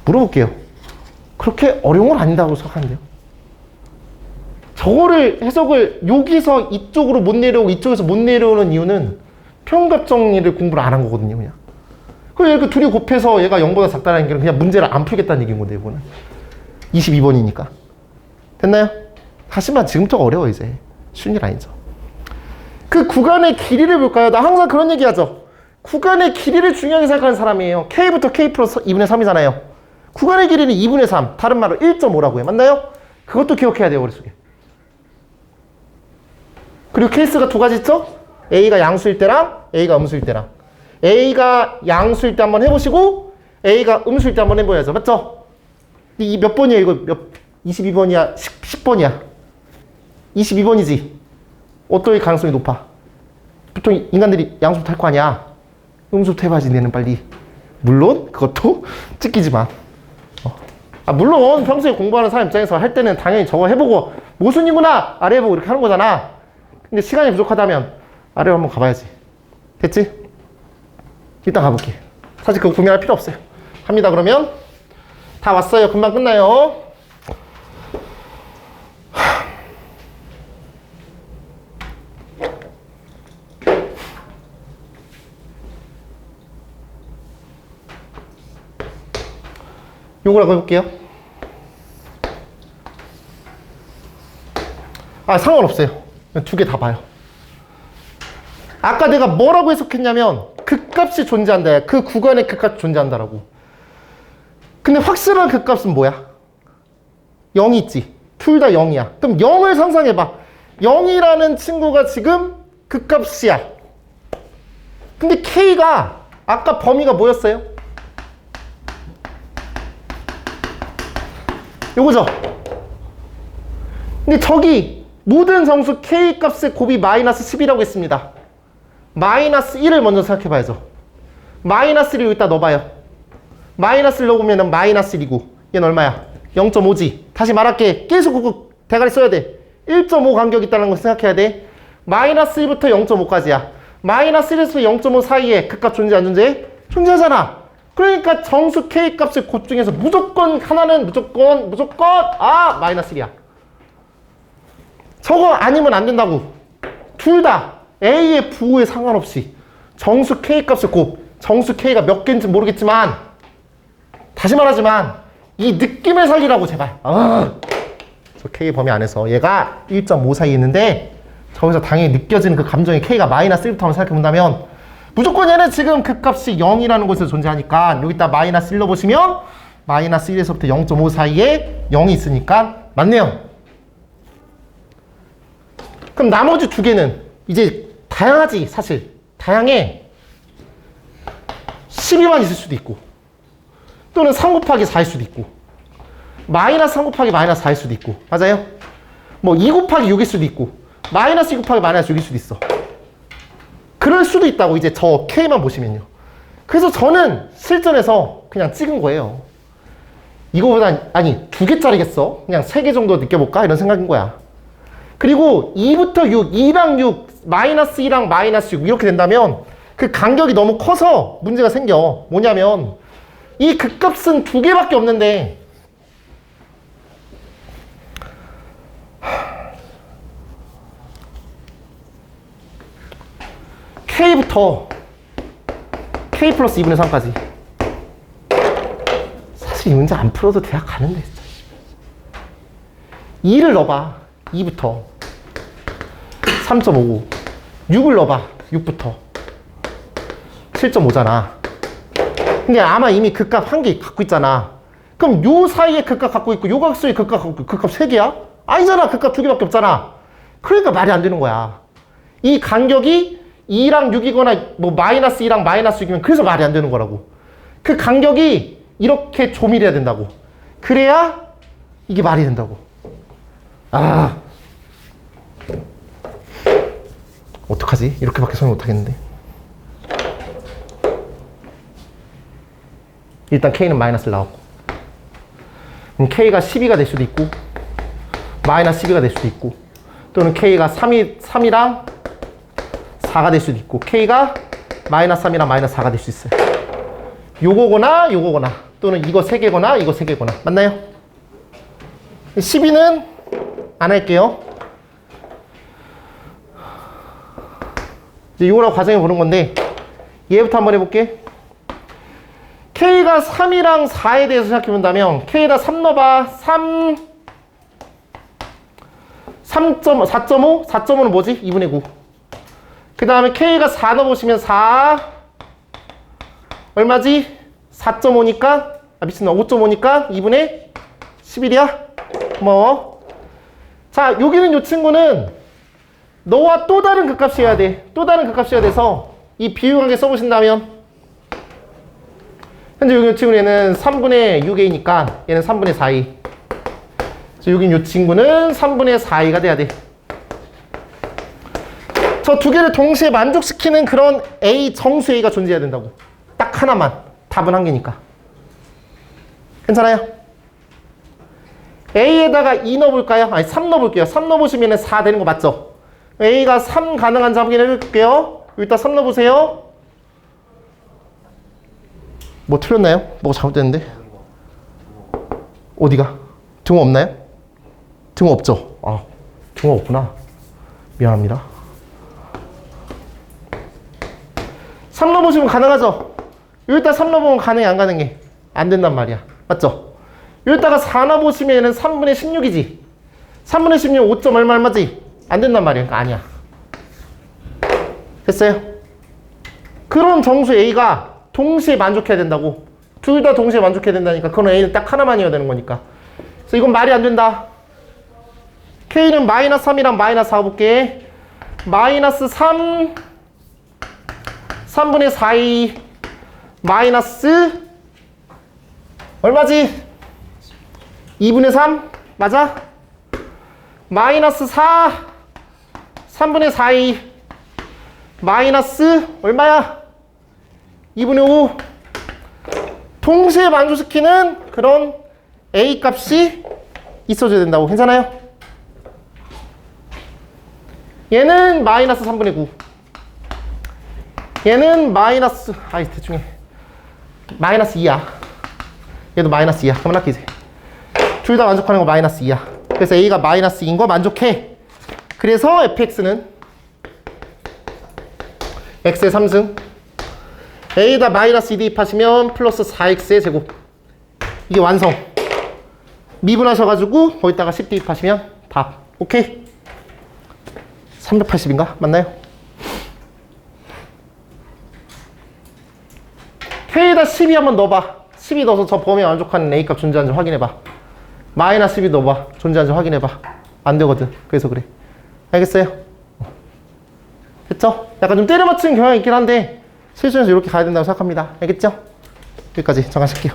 [SPEAKER 1] 물어볼게요. 그렇게 어려운 건 아니다고 생각하는데요. 저거를 해석을 여기서 이쪽으로 못 내려오고 이쪽에서 못 내려오는 이유는 평균값 정리를 공부를 안 한 거거든요. 그냥. 그래서 이렇게 둘이 곱해서 얘가 0보다 작다는 게 그냥 문제를 안 풀겠다는 얘기인 건데, 이거는 22번이니까. 됐나요? 하지만 지금부터가 어려워. 이제 쉬운 일 아니죠. 그 구간의 길이를 볼까요? 나 항상 그런 얘기 하죠. 구간의 길이를 중요하게 생각하는 사람이에요. k부터 k 플러스 2분의 3이잖아요. 구간의 길이는 2분의 3, 다른 말로 1.5라고 해. 맞나요? 그것도 기억해야 돼요, 머릿속에. 그리고 케이스가 두 가지 있죠? A가 양수일 때랑 A가 음수일 때랑. A가 양수일 때 한번 해보시고 A가 음수일 때 한번 해봐야죠. 맞죠? 이 몇 번이야 이거? 22번이야? 10번이야? 22번이지? 어떨 가능성이 높아? 보통 인간들이 양수부터 할 거 아니야? 음수부터 해봐야지 얘는 빨리. 물론 그것도 찍히지 마. 물론 평소에 공부하는 사람 입장에서 할 때는 당연히 저거 해보고 모순이구나 아래 해보고 이렇게 하는 거잖아. 근데 시간이 부족하다면 아래로 한번 가봐야지. 됐지? 이따 가볼게. 사실 그거 고민할 필요 없어요. 합니다. 그러면 다 왔어요. 금방 끝나요. 요거라고 해볼게요. 상관없어요. 두 개 다 봐요. 아까 내가 뭐라고 해석했냐면 극값이 존재한다. 그 구간에 극값이 존재한다라고. 근데 확실한 극값은 뭐야? 0이 있지. 둘 다 0이야. 그럼 0을 상상해봐. 0이라는 친구가 지금 극값이야. 근데 K가 아까 범위가 뭐였어요? 요거죠? 근데 저기 모든 정수 K 값의 곱이 마이너스 10이라고 했습니다. 마이너스 1을 먼저 생각해 봐야죠. 마이너스 1을 여기다 넣어봐요. 마이너스 1 넣으면 마이너스 1이고 얘는 얼마야? 0.5지. 다시 말할게. 계속 그거 대가리 써야 돼. 1.5 간격이 있다는 걸 생각해야 돼. 마이너스 1부터 0.5까지야. 마이너스 1에서 0.5 사이에 극값 존재 안 존재해? 존재하잖아. 그러니까 정수 K 값의 곱 중에서 무조건 하나는 무조건 마이너스 1이야. 저거 아니면 안 된다고. 둘 다 A의 부호에 상관없이 정수 K 값의 곱, 정수 K가 몇 개인지 모르겠지만 다시 말하지만 이 느낌을 살리라고 제발. 저 K 범위 안에서 얘가 1.5 사이에 있는데 저기서 당연히 느껴지는 그 감정이 K가 마이너스 1부터 한번 생각해 본다면 무조건 얘는 지금 극값이 0이라는 곳에서 존재하니까 여기다 마이너스 1 넣어보시면 마이너스 1에서부터 0.5 사이에 0이 있으니까 맞네요. 그럼 나머지 두 개는 이제 다양하지. 사실 다양해. 12만 있을 수도 있고 또는 3 곱하기 4일 수도 있고 마이너스 3 곱하기 마이너스 4일 수도 있고 맞아요? 뭐 2 곱하기 6일 수도 있고 마이너스 2 곱하기 마이너스 6일 수도 있어. 그럴 수도 있다고 이제 저 K만 보시면요. 그래서 저는 실전에서 그냥 찍은 거예요. 이거보다 아니 2개짜리겠어? 그냥 3개 정도 느껴볼까? 이런 생각인 거야. 그리고 2부터 6, 2랑 6, 마이너스 2랑 마이너스 6 이렇게 된다면 그 간격이 너무 커서 문제가 생겨. 뭐냐면 이 극값은 2개밖에 없는데 K부터 K 플러스 2분의 3까지 사실 이 문제 안 풀어도 대학 가는데 진짜 2를 넣어봐. 2부터 3.5 6을 넣어봐. 6부터 7.5잖아. 근데 아마 이미 극값 한 개 갖고 있잖아. 그럼 요 사이에 극값 갖고 있고 요 값 사이에 극값 갖고 있고 극값 3개야? 아니잖아. 극값 2개밖에 없잖아. 그러니까 말이 안 되는 거야. 이 간격이 2랑 6이거나 뭐 마이너스 2랑 마이너스 6이면 그래서 말이 안 되는 거라고. 그 간격이 이렇게 조밀해야 된다고. 그래야 이게 말이 된다고. 어떡하지? 이렇게밖에 설명 못하겠는데. 일단 K는 마이너스를 나왔고 그럼 K가 12가 될 수도 있고 마이너스 12가 될 수도 있고 또는 K가 3이랑 4가 될 수도 있고 K가 마이너스 3이랑 마이너스 4가 될 수 있어요. 요거거나 요거거나 또는 이거 3개거나 이거 3개거나 맞나요? 12는 안 할게요. 이제 요거랑 과정에 보는 건데 얘부터 한번 해볼게. K가 3이랑 4에 대해서 생각해 본다면 K에다 3 넣어봐. 4.5? 4.5는 뭐지? 2분의 9. 그 다음에 K가 4 넣어보시면 4 얼마지? 4.5니까 미친놈 5.5니까 2분의 11이야? 고마워. 자, 여기는 요 친구는 너와 또 다른 극값이어야 돼. 또 다른 극값이어야 돼서 이 비유관계 써보신다면 현재 여기 이 친구는 3분의 6a니까 얘는 3분의 4a. 여기 이 친구는 3분의 4a가 돼야 돼. 저 두 개를 동시에 만족시키는 그런 a 정수 a가 존재해야 된다고. 딱 하나만. 답은 한 개니까. 괜찮아요? a에다가 2 넣어볼까요? 아니 3 넣어볼게요. 3 넣어보시면 4 되는 거 맞죠? a가 3 가능한지 확인해 줄게요. 여기다 3 넣어보세요. 뭐 틀렸나요? 뭐가 잘못됐는데? 어디가? 등호 없나요? 등호 없죠? 아, 등호 없구나. 미안합니다. 3 넣어보시면 가능하죠? 여기다 3 넣어보면 가능해, 안 가능해? 안 된단 말이야. 맞죠? 여기다가 4 넣어보시면 3분의 16이지? 3분의 16 5점 얼마지? 안 된단 말이야. 그러니까 아니야. 됐어요? 그런 정수 A가 동시에 만족해야 된다고. 둘 다 동시에 만족해야 된다니까. 그건 A는 딱 하나만이어야 되는 거니까. 그래서 이건 말이 안 된다. K는 마이너스 3이랑 마이너스 4 볼게. 마이너스 3 3분의 4이 마이너스 얼마지? 2분의 3? 맞아? 마이너스 4 3분의 4이 마이너스 얼마야? 2분의 5. 동시에 만족시키는 그런 A 값이 있어줘야 된다고. 괜찮아요? 얘는 마이너스 3분의 9. 얘는 마이너스, 아이, 대충 해. 마이너스 2야. 얘도 마이너스 2야. 그만 할게, 이제. 둘 다 만족하는 거 마이너스 2야. 그래서 A가 마이너스 2인 거 만족해. 그래서 fx는 x의 3승. A에다 마이너스 2 대입하시면 플러스 4x의 제곱. 이게 완성. 미분하셔가지고 거기다가 10 대입하시면 답. 오케이? 380인가? 맞나요? K에다 12 한번 넣어봐. 12 넣어서 저 범위에 만족하는 A값 존재하는지 확인해봐. 마이너스 12 넣어봐. 존재하는지 확인해봐. 안 되거든. 그래서 그래. 알겠어요? 됐죠? 약간 좀 때려 맞추는 경향이 있긴 한데 실전에서 이렇게 가야 된다고 생각합니다. 알겠죠? 여기까지 정하실게요.